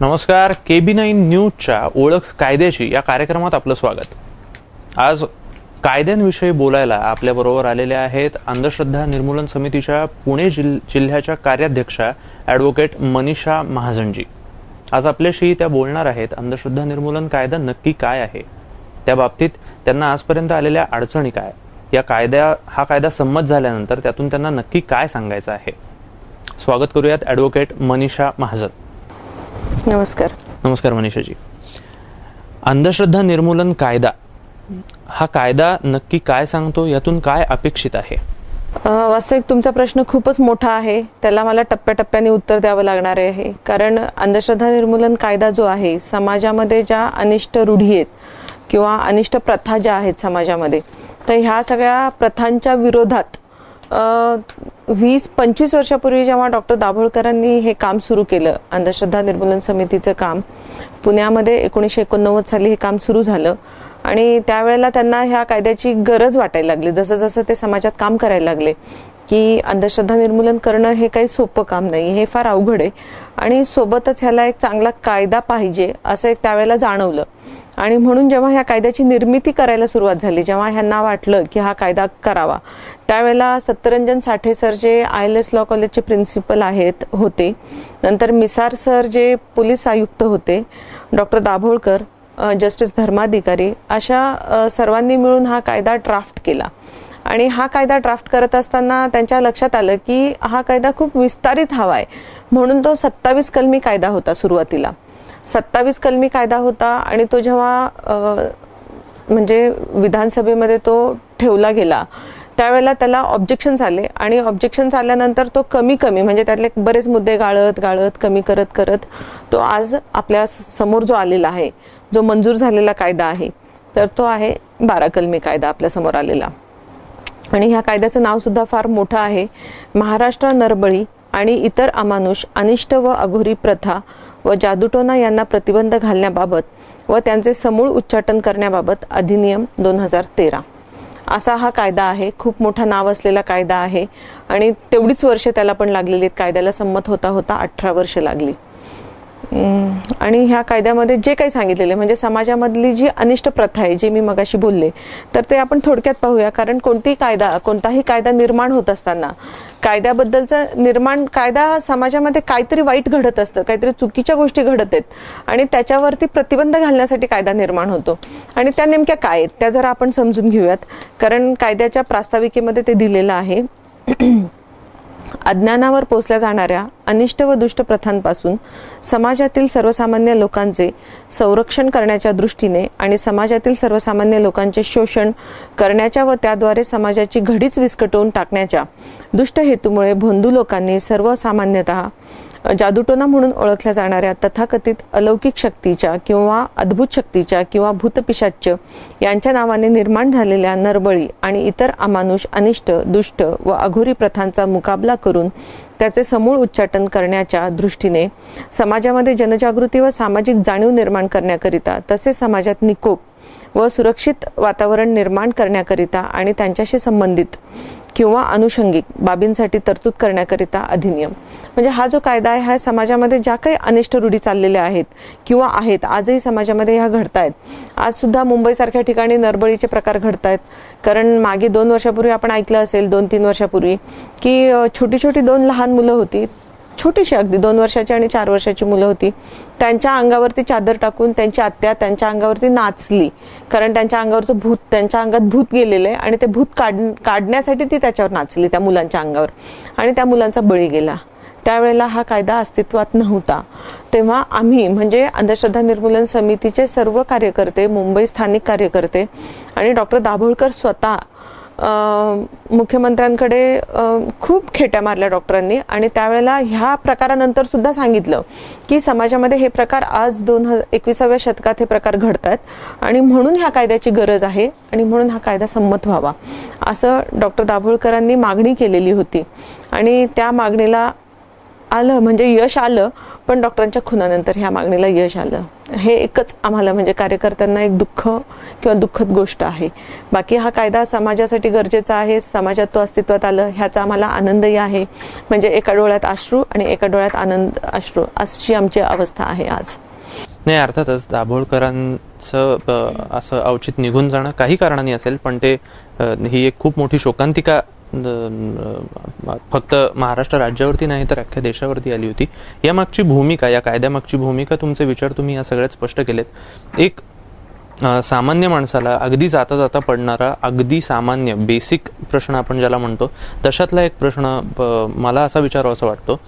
नमस्कार. KB9 न्यूजच्या ओळख कायद्याची या कार्यक्रमात आपलं स्वागत. आज कायद्यांविषयी बोलायला आपल्याबरोबर आलेल्या आहेत अंधश्रद्धा निर्मूलन समितीच्या पुणे जिल्ह्याच्या कार्याध्यक्षा ॲडव्होकेट मनीषा महाजनजी. आज आपल्याशी त्या बोलणार आहेत. अंधश्रद्धा निर्मूलन कायदा नक्की काय आहे, त्या बाबतीत त्यांना आजपर्यंत आलेल्या अडचणी काय, हा कायदा संमत झाल्यानंतर त्यातून त्यांना नक्की काय सांगायचं आहे. स्वागत करूयात ॲडव्होकेट मनीषा महाजन. नमस्कार. नमस्कार मनीषाजी. अंधश्रद्धा निर्मूलन कायदा हा कायदा नक्की काय सांगतो, यातून काय अपेक्षित आहे? वास्तविक तुमचा प्रश्न खूपच मोठा आहे. त्याला मला टप्प्याटप्प्याने उत्तर द्यावं लागणार आहे. कारण अंधश्रद्धा निर्मूलन कायदा जो आहे, समाजामध्ये ज्या अनिष्ट रूढी आहेत किंवा अनिष्ट प्रथा ज्या आहेत समाजामध्ये, तर ह्या सगळ्या प्रथांच्या विरोधात 20-25 वर्षापूर्वी जेव्हा डॉक्टर दाभोळकरांनी हे काम सुरू केलं, अंधश्रद्धा निर्मूलन समितीचं काम पुण्यामध्ये 1989 साली हे काम सुरू झालं. आणि त्यावेळेला त्यांना ह्या कायद्याची गरज वाटायला लागली. जसं जसं ते समाजात काम करायला लागले की अंधश्रद्धा निर्मूलन करणं हे काही सोपं काम नाही, हे फार अवघड आहे आणि सोबतच ह्याला एक चांगला कायदा पाहिजे असं एक त्यावेळेला जाणवलं. आणि म्हणून जेव्हा ह्या कायद्याची निर्मिती करायला सुरुवात झाली, जेव्हा ह्यांना वाटलं की हा कायदा करावा, त्यावेळेला सत्यरंजन साठे सर जे ILS लॉ कॉलेजचे प्रिन्सिपल होते, नंतर मिसार सर जे पोलीस आयुक्त होते, डॉक्टर दाभोळकर, जस्टिस धर्माधिकारी, अशा सर्वांनी मिळून हा कायदा ड्राफ्ट केला. आणि हा कायदा ड्राफ्ट करत असताना त्यांच्या लक्षात आलं की हा कायदा खूप विस्तारित हवा आहे, म्हणून तो 27 कलमी कायदा होता. सुरुवातीला 27 कलमी कायदा होता आणि तो जेव्हा म्हणजे विधानसभेमध्ये तो ठेवला गेला त्यावेळेला त्याला ऑब्जेक्शन्स आले. आणि ऑब्जेक्शन्स आल्यानंतर तो कमी म्हणजे त्यातले बरेच मुद्दे गाळत कमी करत तो आज आपल्या समोर जो आलेला आहे, जो मंजूर झालेला कायदा आहे, तर तो आहे 12 कलमी कायदा आपल्या समोर आलेला. आणि ह्या कायद्याचं नाव सुद्धा फार मोठं आहे. महाराष्ट्र नरबळी आणि इतर अमानुष, अनिष्ट व अघोरी प्रथा व जादूटोना यांना प्रतिबंध घालण्याबाबत व त्यांचे समूळ उच्चाटन करण्याबाबत अधिनियम 2013 असा हा कायदा आहे. खूप मोठं नाव असलेला कायदा आहे आणि तेवढीच वर्ष त्याला पण लागलेली आहेत. कायद्याला संमत होता 18 वर्ष लागली. आणि ह्या कायद्यामध्ये जे काही सांगितलेले म्हणजे समाजामधली जी अनिष्ट प्रथा आहे, जे मी मगाशी बोलले, तर ते आपण थोडक्यात पाहूया. कारण कोणताही कायदा निर्माण होत असताना कायदा समाजामध्ये काहीतरी वाईट घडत असतं, काहीतरी चुकीच्या गोष्टी घडत आहेत आणि त्याच्यावरती प्रतिबंध घालण्यासाठी कायदा निर्माण होतो. आणि त्या नेमक्या काय आहेत त्या जरा आपण समजून घेऊयात. कारण कायद्याच्या प्रास्ताविकेमध्ये ते दिलेलं आहे. अज्ञानावर पोसल्या जाणाऱ्या अनिष्ट व दुष्ट प्रथांपासून समाजातील सर्वसामान्य लोकांचे संरक्षण करण्याच्या दृष्टीने आणि समाजातील सर्वसामान्य लोकांचे शोषण करण्याच्या व त्याद्वारे समाजाची घडीच विस्कटवून टाकण्याच्या दुष्ट हेतूमुळे भोंदू लोकांनी सर्वसामान्यतः जादूटोना म्हणून ओळखल्या जाणाऱ्या तथाकथित अलौकिक शक्तीच्या किंवा अद्भुत शक्तीच्या किंवा भूतपिशाच्य यांच्या नावाने निर्माण झालेल्या नरबळी आणि इतर अमानुष, अनिष्ट, दुष्ट व अघोरी प्रथांचा मुकाबला करून त्याचे समूळ उच्चाटन करण्याच्या दृष्टीने समाजामध्ये जनजागृती व सामाजिक जाणीव निर्माण करण्याकरिता, तसेच समाजात निकोप व सुरक्षित वातावरण निर्माण करण्याकरिता आणि त्यांच्याशी संबंधित किंवा अनुषंगिक बाबींसाठी तरतूद करण्याकरिता अधिनियम. म्हणजे हा जो कायदा आहे, हा समाजामध्ये ज्या काही अनिष्ट रूढी चाललेल्या आहेत किंवा आहेत, आजही समाजामध्ये ह्या घडतायत. आज सुद्धा मुंबईसारख्या ठिकाणी नरबळीचे प्रकार घडतायत. कारण मागे 2 वर्षापूर्वी आपण ऐकलं असेल, 2-3 वर्षापूर्वी, की छोटी 2 लहान मुलं होती, छोटीशी अगदी 2 वर्षाची आणि 4 वर्षाची मुलं होती. त्यांच्या अंगावरती चादर टाकून त्यांची आत्या त्यांच्या अंगावरती नाचली. कारण त्यांच्या अंगात भूत गेलेलं आहे आणि ते भूत काढण्यासाठी ती त्याच्यावर नाचली, त्या मुलांच्या अंगावर, आणि त्या मुलांचा बळी गेला. त्यावेळेला हा कायदा अस्तित्वात नव्हता. तेव्हा आम्ही म्हणजे अंधश्रद्धा निर्मूलन समितीचे सर्व कार्यकर्ते, मुंबई स्थानिक कार्यकर्ते आणि डॉक्टर दाभोळकर स्वतः मुख्यमंत्र्यांकडे खूप खेट्या मारल्या डॉक्टरांनी. आणि त्यावेळेला ह्या प्रकारानंतर सुद्धा सांगितलं की समाजामध्ये हे प्रकार आज 21व्या शतकात हे प्रकार घडतात आणि म्हणून ह्या कायद्याची गरज आहे आणि म्हणून हा कायदा संमत व्हावा, असं डॉक्टर दाभोळकरांनी मागणी केलेली होती. आणि त्या मागणीला आलं म्हणजे यश आलं, पण डॉक्टरांच्या खुनानंतर ह्या मागणीला यश आलं. हे एकच आम्हाला म्हणजे कार्यकर्त्यांना एक दुःख किंवा दुःखद गोष्ट आहे. बाकी हा कायदा समाजासाठी गरजेचा आहे, समाजात तो अस्तित्वात आलं ह्याचा आम्हाला आनंदही आहे. म्हणजे एका डोळ्यात अश्रू आणि एका डोळ्यात आनंद अश्रू अशी आमची अवस्था आहे आज. नाही, अर्थातच दाभोळकरांचं असं औचित्य निघून जाणं काही कारणाने असेल, पण ते ही एक खूप मोठी शोकांतिका फक्त महाराष्ट्र राज्यावरती नाही तर अख्ख्या देशावरती आली होती. यामागची भूमिका, या कायद्यामागची भूमिका, तुमचे विचार तुम्ही या सगळ्यात स्पष्ट केलेत. एक सामान्य माणसाला अगदी जाता जाता पडणारा अगदी सामान्य बेसिक प्रश्न आपण ज्याला म्हणतो तशातला एक प्रश्न मला असा विचारावासा वाटतो.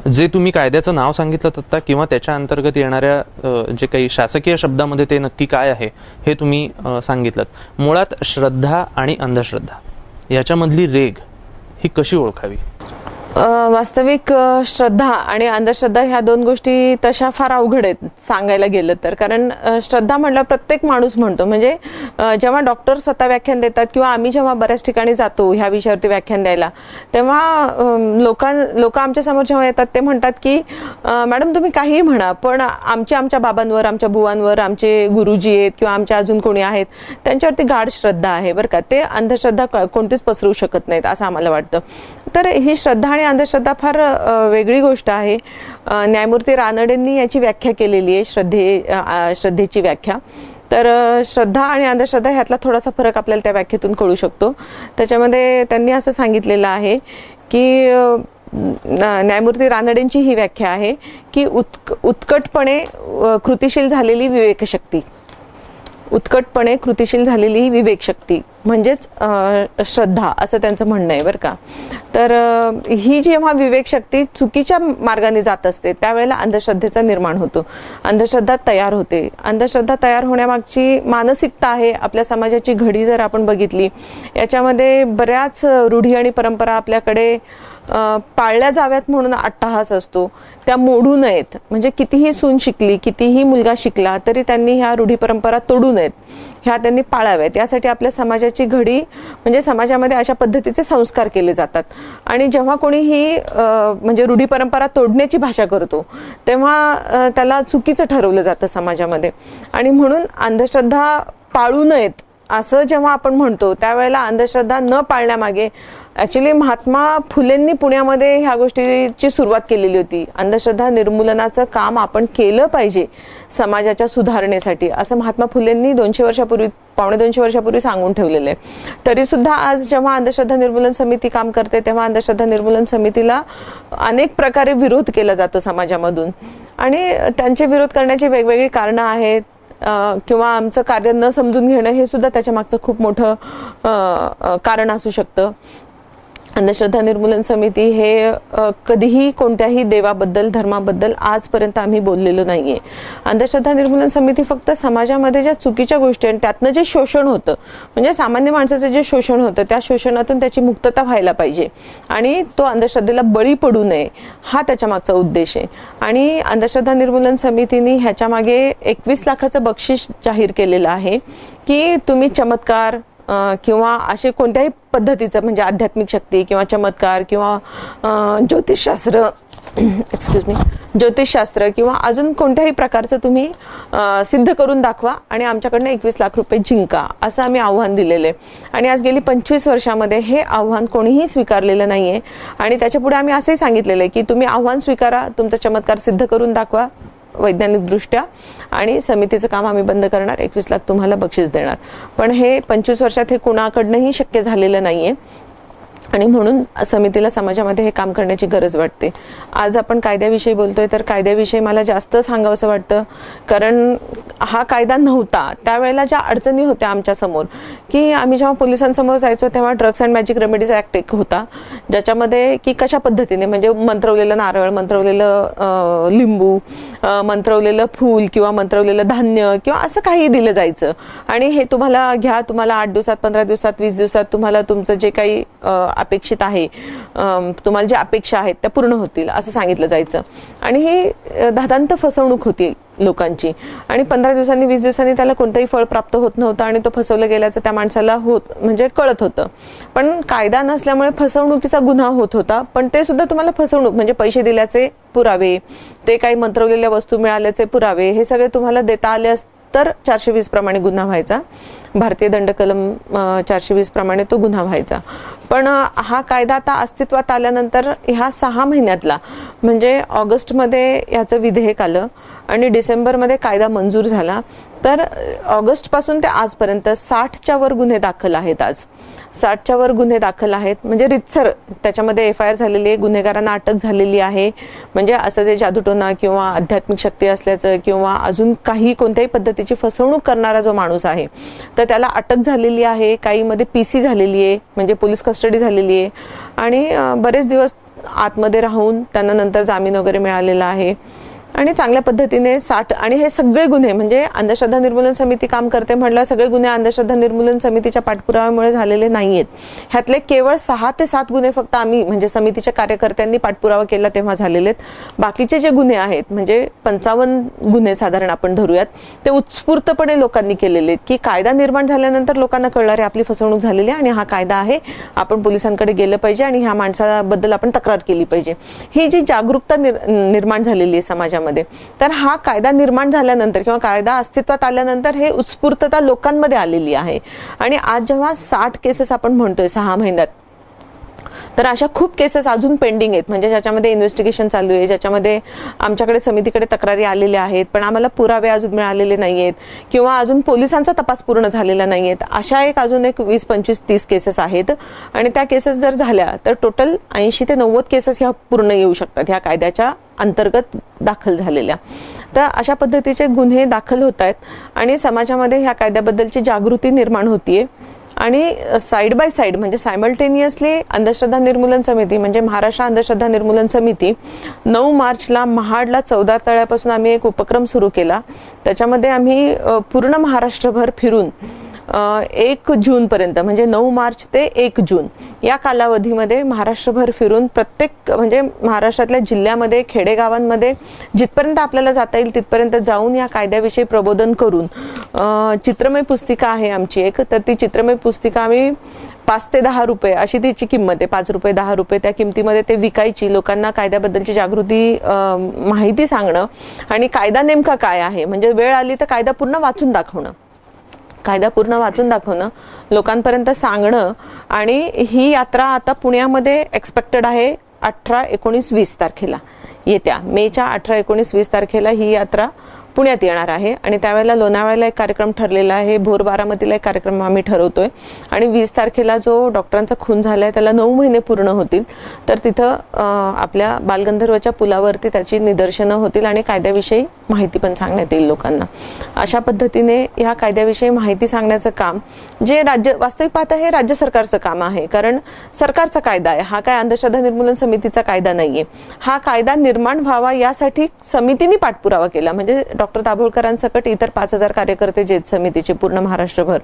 जे तुम्ही कायद्याचं नाव सांगितलं आता किंवा त्याच्या अंतर्गत येणाऱ्या जे काही शासकीय शब्दामध्ये ते नक्की काय आहे हे तुम्ही सांगितलं. मुळात श्रद्धा आणि अंधश्रद्धा याच्यामधली रेघ ही कशी ओळखावी? वास्तविक श्रद्धा आणि अंधश्रद्धा ह्या दोन गोष्टी तशा फार अवघड आहेत सांगायला गेलं तर. कारण श्रद्धा म्हटलं प्रत्येक माणूस म्हणतो. म्हणजे जेव्हा डॉक्टर स्वतः व्याख्यान देतात किंवा आम्ही जेव्हा बऱ्याच ठिकाणी जातो ह्या विषयावरती व्याख्यान द्यायला, तेव्हा लोक आमच्या समोर जेव्हा येतात ते म्हणतात की मॅडम तुम्ही काहीही म्हणा, पण आमच्या बाबांवर, आमच्या बुवांवर, आमचे गुरुजी आहेत किंवा आमच्या अजून कोणी आहेत त्यांच्यावरती गाढ श्रद्धा आहे बरं का. ते अंधश्रद्धा कोणतीच पसरवू शकत नाहीत असं आम्हाला वाटतं. तर ही श्रद्धा आणि अंधश्रद्धा फार वेगळी गोष्ट आहे. न्यायमूर्ती रानडेंनी याची व्याख्या केलेली आहे, श्रद्धेची व्याख्या. तर श्रद्धा आणि अंधश्रद्धा ह्यातला थोडासा फरक आपल्याला त्या व्याख्येतून कळू शकतो. त्याच्यामध्ये त्यांनी असं सांगितलेलं आहे की न्यायमूर्ती रानडेंची ही व्याख्या आहे की उत्कटपणे कृतिशील झालेली विवेकशक्ती, उत्कटपणे कृतिशील झालेली विवेकशक्ती म्हणजेच श्रद्धा असं त्यांचं म्हणणं आहे बरं का. तर ही जेव्हा विवेकशक्ती चुकीच्या मार्गाने जात असते त्यावेळेला अंधश्रद्धेचा निर्माण होतो, अंधश्रद्धा तयार होते. अंधश्रद्धा तयार होण्यामागची मानसिकता आहे आपल्या समाजाची घडी जर आपण बघितली, याच्यामध्ये बऱ्याच रूढी आणि परंपरा आपल्याकडे पाळल्या जाव्यात म्हणून अट्टहास असतो, त्या मोडू नयेत. म्हणजे कितीही सून शिकली, कितीही मुलगा शिकला तरी त्यांनी ह्या रूढी परंपरा तोडू नयेत, ह्या त्यांनी पाळाव्यात. यासाठी आपल्या समाजाची घडी म्हणजे समाजामध्ये अशा पद्धतीचे संस्कार केले जातात. आणि जेव्हा कोणी ही म्हणजे रूढी परंपरा तोडण्याची भाषा करतो तेव्हा त्याला चुकीचं ठरवलं जातं समाजामध्ये. आणि म्हणून अंधश्रद्धा पाळू नयेत असं जेव्हा आपण म्हणतो त्यावेळेला अंधश्रद्धा न पाळण्यामागे ऍक्च्युली महात्मा फुलेंनी पुण्यामध्ये ह्या गोष्टीची सुरुवात केलेली होती. अंधश्रद्धा निर्मूलनाचं काम आपण केलं पाहिजे समाजाच्या सुधारणेसाठी असं महात्मा फुलेंनी 200 वर्षापूर्वी, पावणे 200 वर्षापूर्वी सांगून ठेवलेलं आहे. तरी सुद्धा आज जेव्हा अंधश्रद्धा निर्मूलन समिती काम करते तेव्हा अंधश्रद्धा निर्मूलन समितीला अनेक प्रकारे विरोध केला जातो समाजामधून. आणि त्यांचे विरोध करण्याची वेगवेगळी कारणं आहेत किंवा आमचं कार्य न समजून घेणं हे सुद्धा त्याच्या मागचं खूप मोठं कारण असू शकतं. अंधश्रद्धा निर्मूलन समिती हे कधीही कोणत्याही देवाबद्दल, धर्माबद्दल आजपर्यंत आम्ही बोललेलो नाहीये. अंधश्रद्धा निर्मूलन समिती फक्त समाजामध्ये ज्या चुकीच्या गोष्टी आणि त्यातनं जे शोषण होतं, म्हणजे सामान्य माणसाचं जे शोषण होतं त्या शोषणातून त्याची मुक्तता व्हायला पाहिजे आणि तो अंधश्रद्धेला बळी पडू नये हा त्याच्या मागचा उद्देश आहे. आणि अंधश्रद्धा निर्मूलन समितीने ह्याच्या मागे 21 लाखाचं बक्षीस जाहीर केलेलं आहे की तुम्ही चमत्कार किंवा असे कोणत्याही पद्धतीचं म्हणजे आध्यात्मिक शक्ती किंवा चमत्कार किंवा ज्योतिषशास्त्र किंवा अजून कोणत्याही प्रकारचं तुम्ही सिद्ध करून दाखवा आणि आमच्याकडनं 21 लाख रुपये जिंका असं आम्ही आव्हान दिलेलं आहे. आणि आज गेली 25 वर्षामध्ये हे आव्हान कोणीही स्वीकारलेलं नाहीये. आणि त्याच्या पुढे आम्ही असंही सांगितलेलं आहे की तुम्ही आव्हान स्वीकारा, तुमचा चमत्कार सिद्ध करून दाखवा वैज्ञानिक दृष्ट्या, आणि समितीचं काम आम्ही बंद करणार, 21 लाख तुम्हाला बक्षीस देणार. पण हे 25 वर्षात हे कुणाकडनंही शक्य झालेलं नाहीये. आणि म्हणून समितीला समाजामध्ये हे काम करण्याची गरज वाटते. आज आपण कायद्याविषयी बोलतोय तर कायद्याविषयी मला जास्त सांगावंसं वाटतं, कारण हा कायदा नव्हता त्यावेळेला ज्या अडचणी होत्या आमच्या समोर, की आम्ही जेव्हा पोलिसांसमोर जायचो तेव्हा drugs and magic remedies act एक होता ज्याच्यामध्ये की कशा पद्धतीने म्हणजे मंत्रवलेलं नारळ, मंत्रवलेलं लिंबू, मंत्रवलेलं फूल किंवा मंत्रवलेलं धान्य किंवा असं काही दिलं जायचं आणि हे तुम्हाला घ्या, तुम्हाला 8 दिवसात, 15 दिवसात, 20 दिवसात तुम्हाला तुमचं जे काही अपेक्षित आहे, तुम्हाला ज्या अपेक्षा आहेत त्या पूर्ण होतील असं सांगितलं जायचं. आणि ही दादांत फसवणूक होती लोकांची, आणि 15 दिवसांनी 20 दिवसांनी त्याला कोणतंही फळ प्राप्त होत नव्हतं आणि तो फसवलं गेल्याचं त्या माणसाला म्हणजे कळत होतं. पण कायदा नसल्यामुळे फसवणुकीचा गुन्हा होत होता. पण ते सुद्धा तुम्हाला फसवणूक म्हणजे पैसे दिल्याचे पुरावे, ते काही मंत्रवलेल्या वस्तू मिळाल्याचे पुरावे, हे सगळे तुम्हाला देता आले तर 420 प्रमाणे गुन्हा व्हायचा. भारतीय दंड कलम 420 प्रमाणे तो गुन्हा व्हायचा. पण हा कायदा आता अस्तित्वात आल्यानंतर ह्या 6 महिन्यातला म्हणजे ऑगस्टमध्ये याचं विधेयक आलं आणि डिसेंबरमध्ये कायदा मंजूर झाला. तर ऑगस्ट पासून ते आजपर्यंत 60च्या वर गुन्हे दाखल आहेत. आज 60च्या वर गुन्हे दाखल आहेत. म्हणजे रितसर त्याच्यामध्ये FIR झालेली आहे, गुन्हेगारांना अटक झालेली आहे. म्हणजे असं ते जादूटोना किंवा आध्यात्मिक शक्ती असल्याचं किंवा अजून काही कोणत्याही पद्धतीची फसवणूक करणारा जो माणूस आहे तर त्याला अटक झालेली आहे. काहीमध्ये PC झालेली आहे, म्हणजे पोलीस कस्टडी झालेली आहे, आणि बरेच दिवस आतमध्ये राहून त्यांना नंतर जामीन वगैरे मिळालेला आहे. आणि चांगल्या पद्धतीने 60, आणि हे सगळे गुन्हे म्हणजे अंधश्रद्धा निर्मूलन समिती काम करते म्हटलं, सगळे गुन्हे अंधश्रद्धा निर्मूलन समितीच्या पाठपुराव्यामुळे झालेले नाहीयेत. ह्यातले केवळ 6 ते 7 गुन्हे फक्त आम्ही म्हणजे समितीच्या कार्यकर्त्यांनी पाठपुरावा केला तेव्हा झालेले आहेत. बाकीचे जे गुन्हे आहेत म्हणजे 55 गुन्हे साधारण आपण धरूयात, ते उत्स्फूर्तपणे लोकांनी केलेले आहेत. की कायदा निर्माण झाल्यानंतर लोकांना कळलं रे आपली फसवणूक झालेली आहे आणि हा कायदा आहे, आपण पोलिसांकडे गेलं पाहिजे आणि ह्या माणसाबद्दल आपण तक्रार केली पाहिजे. ही जी जागरूकता निर्माण झालेली आहे समाजामध्ये, तर हा कायदा निर्माण झाल्यानंतर किंवा कायदा अस्तित्वात आल्यानंतर हे उत्स्फूर्तता लोकांमध्ये आलेली आहे. आणि आज जेव्हा 60 केसेस आपण म्हणतोय 6 महिन्यात, तर अशा खूप केसेस अजून पेंडिंग आहेत. म्हणजे ज्याच्यामध्ये इन्व्हेस्टिगेशन चालू आहे, ज्याच्यामध्ये आमच्याकडे समितीकडे तक्रारी आलेल्या आहेत पण आम्हाला पुरावे अजून मिळालेले नाहीयेत किंवा अजून पोलिसांचा तपास पूर्ण झालेला नाहीयेत. अशा अजून 20, 25, 30 केसेस आहेत. आणि त्या केसेस जर झाल्या तर टोटल 80 ते 90 केसेस ह्या पूर्ण येऊ शकतात ह्या कायद्याच्या अंतर्गत दाखल झालेल्या. तर अशा पद्धतीचे गुन्हे दाखल होत आहेत आणि समाजामध्ये ह्या कायद्याबद्दलची जागृती निर्माण होतीये. आणि साइड बाय साइड म्हणजे सायमल्टेनियसली अंधश्रद्धा निर्मूलन समिती म्हणजे महाराष्ट्र अंधश्रद्धा निर्मूलन समिती 9 मार्चला महाडला 14 तळ्यापासून आम्ही एक उपक्रम सुरू केला. त्याच्यामध्ये आम्ही पूर्ण महाराष्ट्रभर फिरून 1 जून पर्यंत म्हणजे 9 मार्च ते 1 जून या कालावधीमध्ये महाराष्ट्रभर फिरून प्रत्येक म्हणजे महाराष्ट्रातल्या जिल्ह्यामध्ये खेडेगावांमध्ये जिथपर्यंत आपल्याला जाता येईल तिथपर्यंत जाऊन या कायद्याविषयी प्रबोधन करून चित्रमय पुस्तिका आहे आमची एक, तर ती चित्रमय पुस्तिका आम्ही 5 ते 10 रुपये अशी तिची किंमत आहे, 5 रुपये 10 रुपये त्या किमतीमध्ये ते विकायची. लोकांना कायद्याबद्दलची जागृती माहिती सांगणं आणि कायदा नेमका काय आहे म्हणजे वेळ आली तर कायदा पूर्ण वाचून दाखवणं, कायदा पूर्ण वाचून दाखवणं, लोकांपर्यंत सांगणं. आणि ही यात्रा आता पुण्यामध्ये एक्सपेक्टेड आहे 18, 19, 20 तारखेला. येत्या मेच्या 18, 19, 20 तारखेला ही यात्रा पुण्यात येणार आहे. आणि त्यावेळेला लोणावळ्याला एक कार्यक्रम ठरलेला आहे, भोर बारामतीला एक कार्यक्रम आम्ही ठरवतोय. आणि 20 तारखेला जो डॉक्टरांचा खून झालाय त्याला 9 महिने पूर्ण होतील, तर तिथं आपल्या बालगंधर्वच्या पुलावरती त्याची निदर्शनं होतील आणि कायद्याविषयी माहिती पण सांगण्यात येईल लोकांना. अशा पद्धतीने ह्या कायद्याविषयी माहिती सांगण्याचं काम जे वास्तविक पाहता हे राज्य सरकारचं काम आहे. कारण सरकारचा कायदा आहे हा, काय अंधश्रद्धा निर्मूलन समितीचा कायदा नाहीये. हा कायदा निर्माण व्हावा यासाठी समितीने पाठपुरावा केला. म्हणजे डॉक्टर दाभोळकरांसकट इतर 5000 कार्यकर्ते जे समितीचे पूर्ण महाराष्ट्रभर,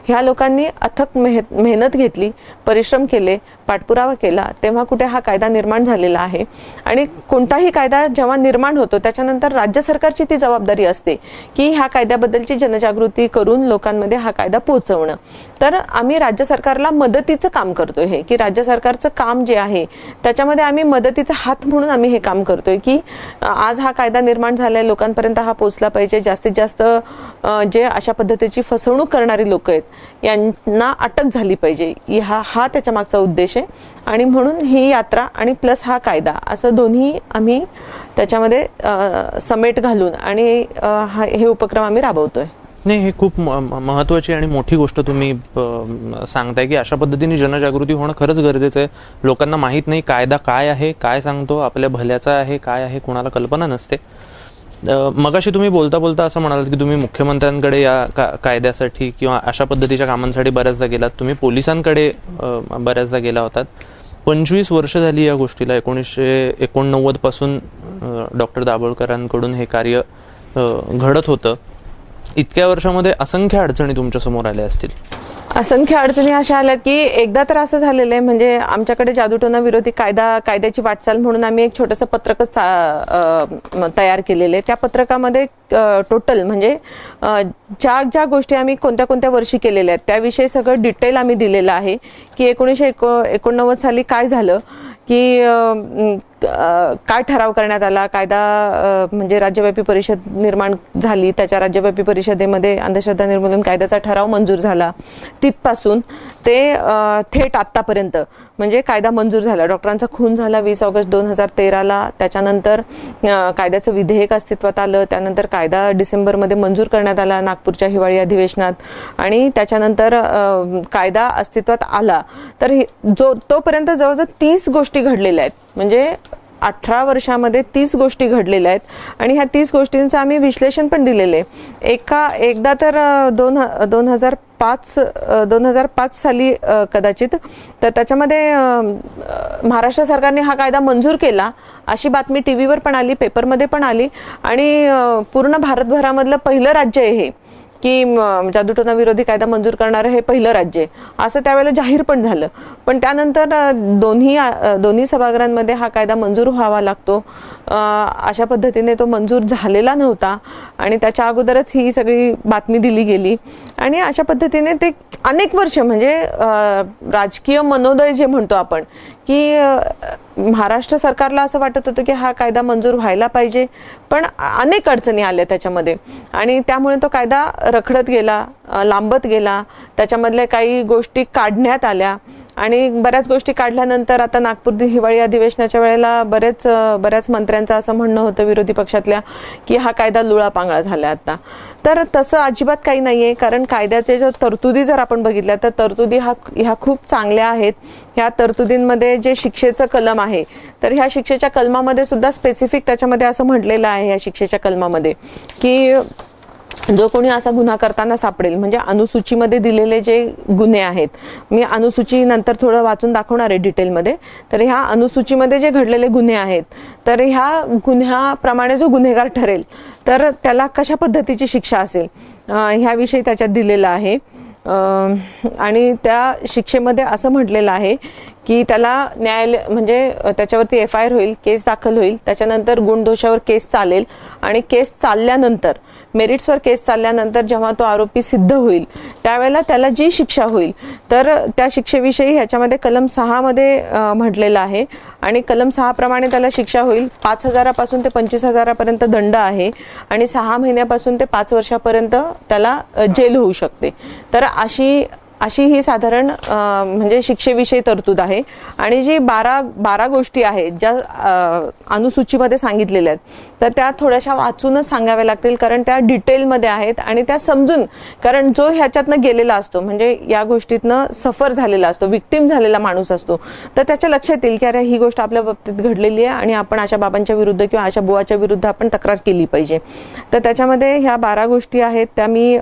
ह्या लोकांनी अथक मेहनत घेतली, परिश्रम केले, पाठपुरावा केला, तेव्हा कुठे हा कायदा निर्माण झालेला आहे. आणि कोणताही कायदा जेव्हा निर्माण होतो त्याच्यानंतर राज्य सरकारची ती जबाबदारी असते की ह्या कायद्याबद्दलची जनजागृती करून लोकांमध्ये हा कायदा पोहोचवणं. तर आम्ही राज्य सरकारला मदतीचं काम करतोय, हे की राज्य सरकारचं काम जे आहे त्याच्यामध्ये आम्ही मदतीचा हात म्हणून आम्ही हे काम करतोय की आज हा कायदा निर्माण झालाय, लोकांपर्यंत हा पोहोचला पाहिजे. जास्तीत जास्त जे अशा पद्धतीची फसवणूक करणारी लोक आहेत यांना अटक झाली पाहिजे, हा त्याच्या मागचा उद्देश आहे. आणि म्हणून ही यात्रा आणि प्लस हा कायदा असं दोन्ही आम्ही त्याच्यामध्ये समेट घालून आणि हे उपक्रम आम्ही राबवतोय. नाही, हे खूप महत्वाची आणि मोठी गोष्ट तुम्ही सांगताय की अशा पद्धतीने जनजागृती होणं खरंच गरजेचं आहे. लोकांना माहित नाही कायदा काय आहे, काय सांगतो, आपल्या भल्याचा आहे काय आहे, कोणाला कल्पना नसते. मगाशी तुम्ही बोलता बोलता असं म्हणालात की तुम्ही मुख्यमंत्र्यांकडे या कायद्यासाठी किंवा अशा पद्धतीच्या कामांसाठी बऱ्याचदा गेलात, तुम्ही पोलिसांकडे बऱ्याचदा गेला होतात. 25 वर्ष झाली या गोष्टीला. 1989 पासून डॉक्टर दाभोळकरांकडून हे कार्य घडत होतं. इतक्या वर्षामध्ये असंख्य अडचणी तुमच्या समोर आल्या असतील. असंख्य अडचणी अशा आल्यात की एकदा तर असं झालेलं आहे म्हणजे आमच्याकडे जादूटोना विरोधी कायद्याची वाटचाल म्हणून आम्ही एक छोटंसं पत्रकच तयार केलेलं आहे. त्या पत्रकामध्ये टोटल म्हणजे ज्या गोष्टी आम्ही कोणत्या कोणत्या वर्षी केलेल्या आहेत त्याविषयी सगळं डिटेल आम्ही दिलेलं आहे की 1989 साली काय झालं, की काय ठराव करण्यात आला, कायदा म्हणजे राज्यव्यापी परिषद निर्माण झाली, त्याच्या राज्यव्यापी परिषदेमध्ये अंधश्रद्धा निर्मूलन कायद्याचा ठराव मंजूर झाला, तिथपासून ते थेट आतापर्यंत म्हणजे कायदा मंजूर झाला. डॉक्टरांचा खून झाला 20 ऑगस्ट 2013ला, त्याच्यानंतर कायद्याचं विधेयक अस्तित्वात आलं, त्यानंतर कायदा डिसेंबरमध्ये मंजूर करण्यात आला नागपूरच्या हिवाळी अधिवेशनात, आणि त्याच्यानंतर कायदा अस्तित्वात आला. तर तोपर्यंत जवळजवळ 30 गोष्टी घडलेल्या आहेत, म्हणजे 18 वर्षामध्ये 30 गोष्टी घडलेल्या आहेत. आणि ह्या 30 गोष्टींचं आम्ही विश्लेषण पण दिलेलं आहे. एकदा तर 2005 साली कदाचित, तर त्याच्यामध्ये महाराष्ट्र सरकारने हा कायदा मंजूर केला अशी बातमी टीव्हीवर पण आली, पेपरमध्ये पण आली, आणि पूर्ण भारतभरामधलं पहिलं राज्य आहे हे की जादूटोणा विरोधी कायदा मंजूर करणारं हे पहिलं राज्य आहे असं त्यावेळेला जाहीर पण झालं. पण त्यानंतर दोन्ही सभागृहांमध्ये हा कायदा मंजूर व्हावा लागतो, अशा पद्धतीने तो मंजूर झालेला नव्हता, आणि त्याच्या अगोदरच ही सगळी बातमी दिली गेली. आणि अशा पद्धतीने ते अनेक वर्ष म्हणजे राजकीय मनोदय जे म्हणतो आपण, की महाराष्ट्र सरकारला असं वाटत होतं की हा कायदा मंजूर व्हायला पाहिजे, पण अनेक अडचणी आल्या त्याच्यामध्ये, आणि त्यामुळे तो कायदा रखडत गेला, लांबत गेला. त्याच्यामधल्या काही गोष्टी काढण्यात आल्या, आणि बऱ्याच गोष्टी काढल्यानंतर आता नागपूर हिवाळी अधिवेशनाच्या वेळेला बऱ्याच मंत्र्यांचं असं म्हणणं होतं विरोधी पक्षातल्या की हा कायदा लुळापांगळा झाला आता. तर तसं अजिबात काही नाहीये, कारण कायद्याचे जर तरतुदी जर आपण बघितल्या तर तरतुदी ह्या खूप चांगल्या आहेत. ह्या तरतुदींमध्ये जे शिक्षेचं कलम आहे, तर ह्या शिक्षेच्या कलमामध्ये सुद्धा स्पेसिफिक त्याच्यामध्ये असं म्हटलेलं आहे या शिक्षेच्या कलमामध्ये की जो कोणी असा गुन्हा करताना सापडेल, म्हणजे अनुसूचीमध्ये दिलेले जे गुन्हे आहेत, मी अनुसूची नंतर थोडं वाचून दाखवणार आहे डिटेलमध्ये, तर ह्या अनुसूचीमध्ये जे घडलेले गुन्हे आहेत, तर ह्या गुन्ह्याप्रमाणे जो गुन्हेगार ठरेल तर त्याला कशा पद्धतीची शिक्षा असेल ह्याविषयी त्याच्यात दिलेलं आहे. आणि त्या शिक्षेमध्ये असं म्हटलेलं आहे की त्याला न्यायालय म्हणजे त्याच्यावरती FIR होईल, केस दाखल होईल, त्याच्यानंतर गुणदोषावर केस चालेल, आणि केस चालल्यानंतर मेरिट्सवर केस चालल्यानंतर जेव्हा तो आरोपी सिद्ध होईल त्यावेळेला त्याला जी शिक्षा होईल तर त्या शिक्षेविषयी ह्याच्यामध्ये कलम 6 मध्ये म्हटलेलं आहे. आणि कलम 6 प्रमाणे त्याला शिक्षा होईल 5,000 पासून ते 25,000 पर्यंत दंड आहे, आणि 6 महिन्यापासून ते 5 वर्षापर्यंत त्याला जेल होऊ शकते. तर अशी ही साधारण म्हणजे शिक्षेविषयी तरतूद आहे. आणि जी 12 गोष्टी आहेत ज्या अनुसूचीमध्ये सांगितलेल्या आहेत, तर त्या थोड्याशा वाचूनच सांगाव्या लागतील, कारण त्या डिटेलमध्ये आहेत, आणि त्या समजून, कारण जो ह्याच्यातनं गेलेला असतो म्हणजे या गोष्टीतनं सफर झालेला असतो, विक्टिम झालेला माणूस असतो, तर त्याच्या लक्षात येईल की अरे ही गोष्ट आपल्या बाबतीत घडलेली आहे आणि आपण अशा बाबांच्या विरुद्ध किंवा अशा बुवाच्या विरुद्ध आपण तक्रार केली पाहिजे. तर त्याच्यामध्ये ह्या 12 गोष्टी आहेत त्या मी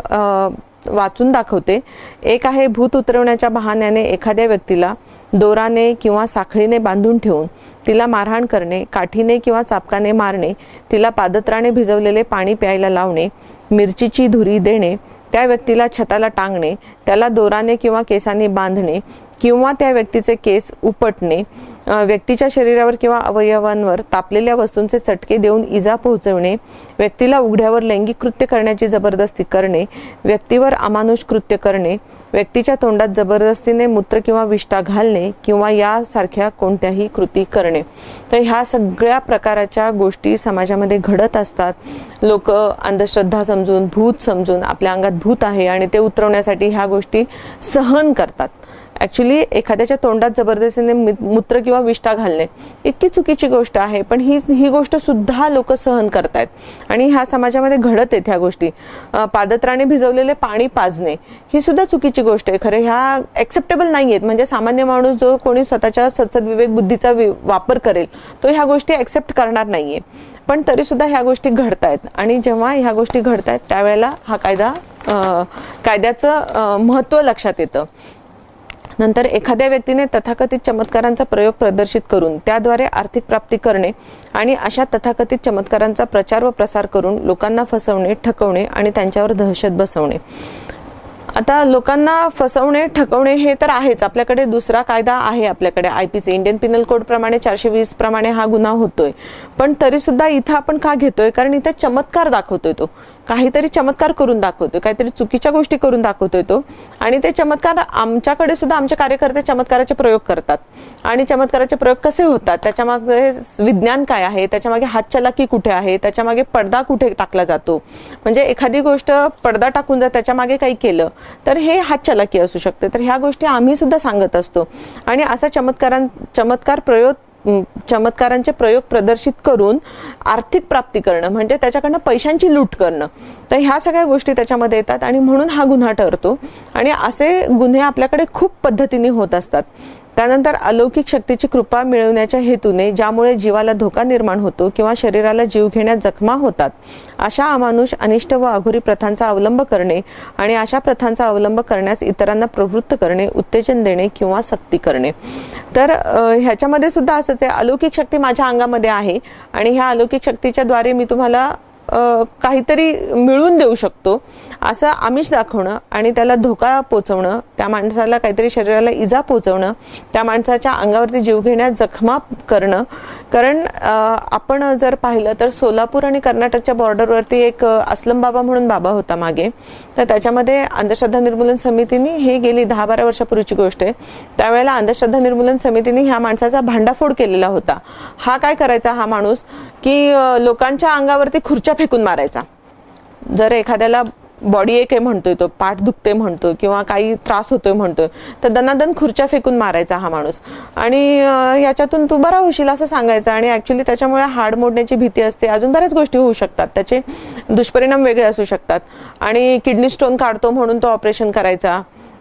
वाचून दाखवते. एक आहे भूत उतरवण्याच्या बहाण्याने एखाद्या व्यक्तीला दोराने किंवा साखळीने बांधून ठेवून तिला मारहाण करणे, काठीने किंवा चापकाने मारणे, तिला पादत्राणे भिजवलेले पाणी प्यायला लावणे, मिरचीची धुरी देणे, त्या व्यक्तीला छताला टांगणे, त्याला दोराने किंवा केसाने बांधणे किंवा त्या व्यक्तीचे केस उपटणे, व्यक्तीच्या शरीरावर किंवा अवयवांवर तापलेल्या वस्तूंचे चटके देऊन इजा पोहोचवणे, व्यक्तीला उघड्यावर लैंगिक कृत्य करण्याची जबरदस्ती करणे, व्यक्तीवर अमानुष कृत्य करणे, व्यक्तीच्या तोंडात जबरदस्तीने मूत्र किंवा विष्ठा घालणे किंवा यासारख्या कोणत्याही कृती करणे. तर ह्या सगळ्या प्रकाराच्या गोष्टी समाजामध्ये घडत असतात. लोक अंधश्रद्धा समजून, भूत समजून, आपल्या अंगात भूत आहे आणि ते उतरवण्यासाठी ह्या गोष्टी सहन करतात. ऍक्च्युली एखाद्याच्या तोंडात जबरदस्तीने मूत्र किंवा विष्ठा घालणे इतकी चुकीची गोष्ट आहे, पण ही गोष्ट सुद्धा लोक सहन करतायत आणि ह्या समाजामध्ये घडत आहेत ह्या गोष्टी. पादत्राणे भिजवलेले पाणी पाजणे ही सुद्धा चुकीची गोष्ट आहे. खरं ह्या एक्सेप्टेबल नाहीयेत. म्हणजे सामान्य माणूस जो कोणी स्वतःच्या सद्सद विवेक बुद्धीचा वापर करेल तो ह्या गोष्टी एक्सेप्ट करणार नाहीये, पण तरी सुद्धा ह्या गोष्टी घडतायत. आणि जेव्हा ह्या गोष्टी घडतायत त्यावेळेला हा कायद्याचं महत्त्व लक्षात येतं. नंतर एखाद्या व्यक्तीने तथाकथित चमत्कारांचा प्रयोग प्रदर्शित करून त्याद्वारे आर्थिक प्राप्ती करणे आणि अशा तथाकथित चमत्कारांचा प्रचार व प्रसार करून लोकांना फसवणे, ठकवणे आणि त्यांच्यावर दहशत बसवणे. आता लोकांना फसवणे, ठकवणे हे तर आहेच. आपल्याकडे दुसरा कायदा आहे, आपल्याकडे आयपीसी, इंडियन पिनल कोड प्रमाणे 420 प्रमाणे हा गुन्हा होतोय. पण तरी सुद्धा इथं आपण का घेतोय? कारण इथे चमत्कार दाखवतोय तो, काहीतरी चमत्कार करून दाखवतोय, काहीतरी चुकीच्या गोष्टी करून दाखवतोय तो. आणि ते चमत्कार आमच्याकडे सुद्धा आमचे कार्यकर्ते चमत्काराचे प्रयोग करतात. आणि चमत्काराचे प्रयोग कसे होतात, त्याच्यामागे विज्ञान काय आहे, त्याच्यामागे हातचलाकी कुठे आहे, त्याच्यामागे पडदा कुठे टाकला जातो. म्हणजे एखादी गोष्ट पडदा टाकून जर त्याच्यामागे काही केलं तर हे हातचलाकी असू शकते. तर ह्या गोष्टी आम्ही सुद्धा सांगत असतो. आणि असा चमत्कारांचे प्रयोग प्रदर्शित करून आर्थिक प्राप्ती करणं, म्हणजे त्याच्याकडनं पैशांची लूट करणं, तर ह्या सगळ्या गोष्टी त्याच्यामध्ये येतात. आणि म्हणून हा गुन्हा ठरतो. आणि असे गुन्हे आपल्याकडे खूप पद्धतीने होत असतात. त्यानंतर अलौकिक शक्तीची कृपा मिळवण्याच्या हेतूने ज्यामुळे जीवाला धोका निर्माण होतो किंवा शरीराला जीव घेण्यात जखमा होतात, अशा अमानुष, अनिष्ट व अघोरी प्रथांचा अवलंब करणे आणि अशा प्रथांचा अवलंब करण्यास इतरांना प्रवृत्त करणे, उत्तेजन देणे किंवा सक्ती करणे. तर ह्याच्यामध्ये सुद्धा असंच आहे. अलौकिक शक्ती माझ्या अंगामध्ये आहे आणि ह्या अलौकिक शक्तीच्या द्वारे मी तुम्हाला काहीतरी मिळवून देऊ शकतो असं आमिष दाखवणं आणि त्याला धोका पोचवणं, त्या माणसाला काहीतरी शरीराला इजा पोचवणं, त्या माणसाच्या अंगावरती जीव घेण्यात जखमा करणं. कारण आपण जर पाहिलं तर सोलापूर आणि कर्नाटकच्या बॉर्डरवरती एक असलम बाबा म्हणून बाबा होता मागे. तर त्याच्यामध्ये अंधश्रद्धा निर्मूलन समितीने, हे गेली 10-12 वर्षापूर्वीची गोष्ट आहे, त्यावेळेला अंधश्रद्धा निर्मूलन समितीने ह्या माणसाचा भांडाफोड केलेला होता. हा काय करायचा हा माणूस की लोकांच्या अंगावरती खुर्च्या फेकून मारायचा. जर एखाद्याला बॉडी एक आहे म्हणतोय, तो पाठ दुखते म्हणतोय किंवा काही त्रास होतोय म्हणतोय, तर दनादन खुर्च्या फेकून मारायचा हा माणूस. आणि याच्यातून तू बरा होशील असं सांगायचं. आणि ऍक्च्युली त्याच्यामुळे हाड मोडण्याची भीती असते, अजून बऱ्याच गोष्टी होऊ शकतात, त्याचे दुष्परिणाम वेगळे असू शकतात. आणि किडनी स्टोन काढतो म्हणून तो ऑपरेशन करायचा,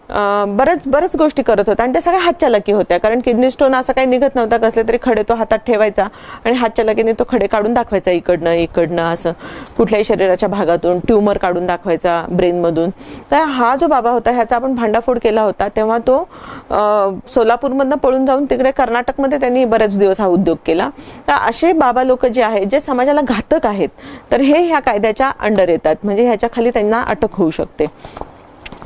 बऱ्याच गोष्टी करत होता. आणि त्या सगळ्या हातचलाकी होत्या. कारण किडनी स्टोन असं काही निघत नव्हता, कसले तरी खडे तो हातात ठेवायचा आणि हातचलाकीने तो खडे काढून दाखवायचा, इकडनं असं कुठल्याही शरीराच्या भागातून, ट्यूमर काढून दाखवायचा ब्रेन मधून. तर हा जो बाबा होता ह्याचा आपण भांडाफोड केला होता. तेव्हा तो सोलापूरमधनं पळून जाऊन तिकडे कर्नाटकमध्ये त्यांनी बरेच दिवस हा उद्योग केला. तर असे बाबा लोक जे आहेत, जे समाजाला घातक आहेत, तर हे ह्या कायद्याच्या अंडर येतात. म्हणजे ह्याच्या खाली त्यांना अटक होऊ शकते.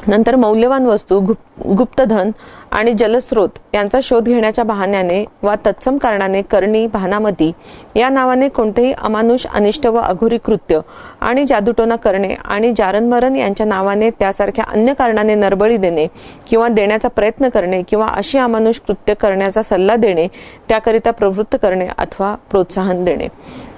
नंतर मौल्यवान वस्तू, गुप्तधन आणि जलस्रोत यांचा शोध घेण्याच्या बहाण्याने वा तत्सम कारणाने करणी, भानामती या नावाने कोणतेही अमानुष, अनिष्ट व अघोरी कृत्य आणि जादूटोना करणे आणि जारणमरण यांच्या नावाने त्यासारख्या अन्य कारणाने नरबळी देणे किंवा देण्याचा प्रयत्न करणे किंवा अशी अमानुष कृत्य करण्याचा सल्ला देणे, त्याकरिता प्रवृत्त करणे अथवा प्रोत्साहन देणे.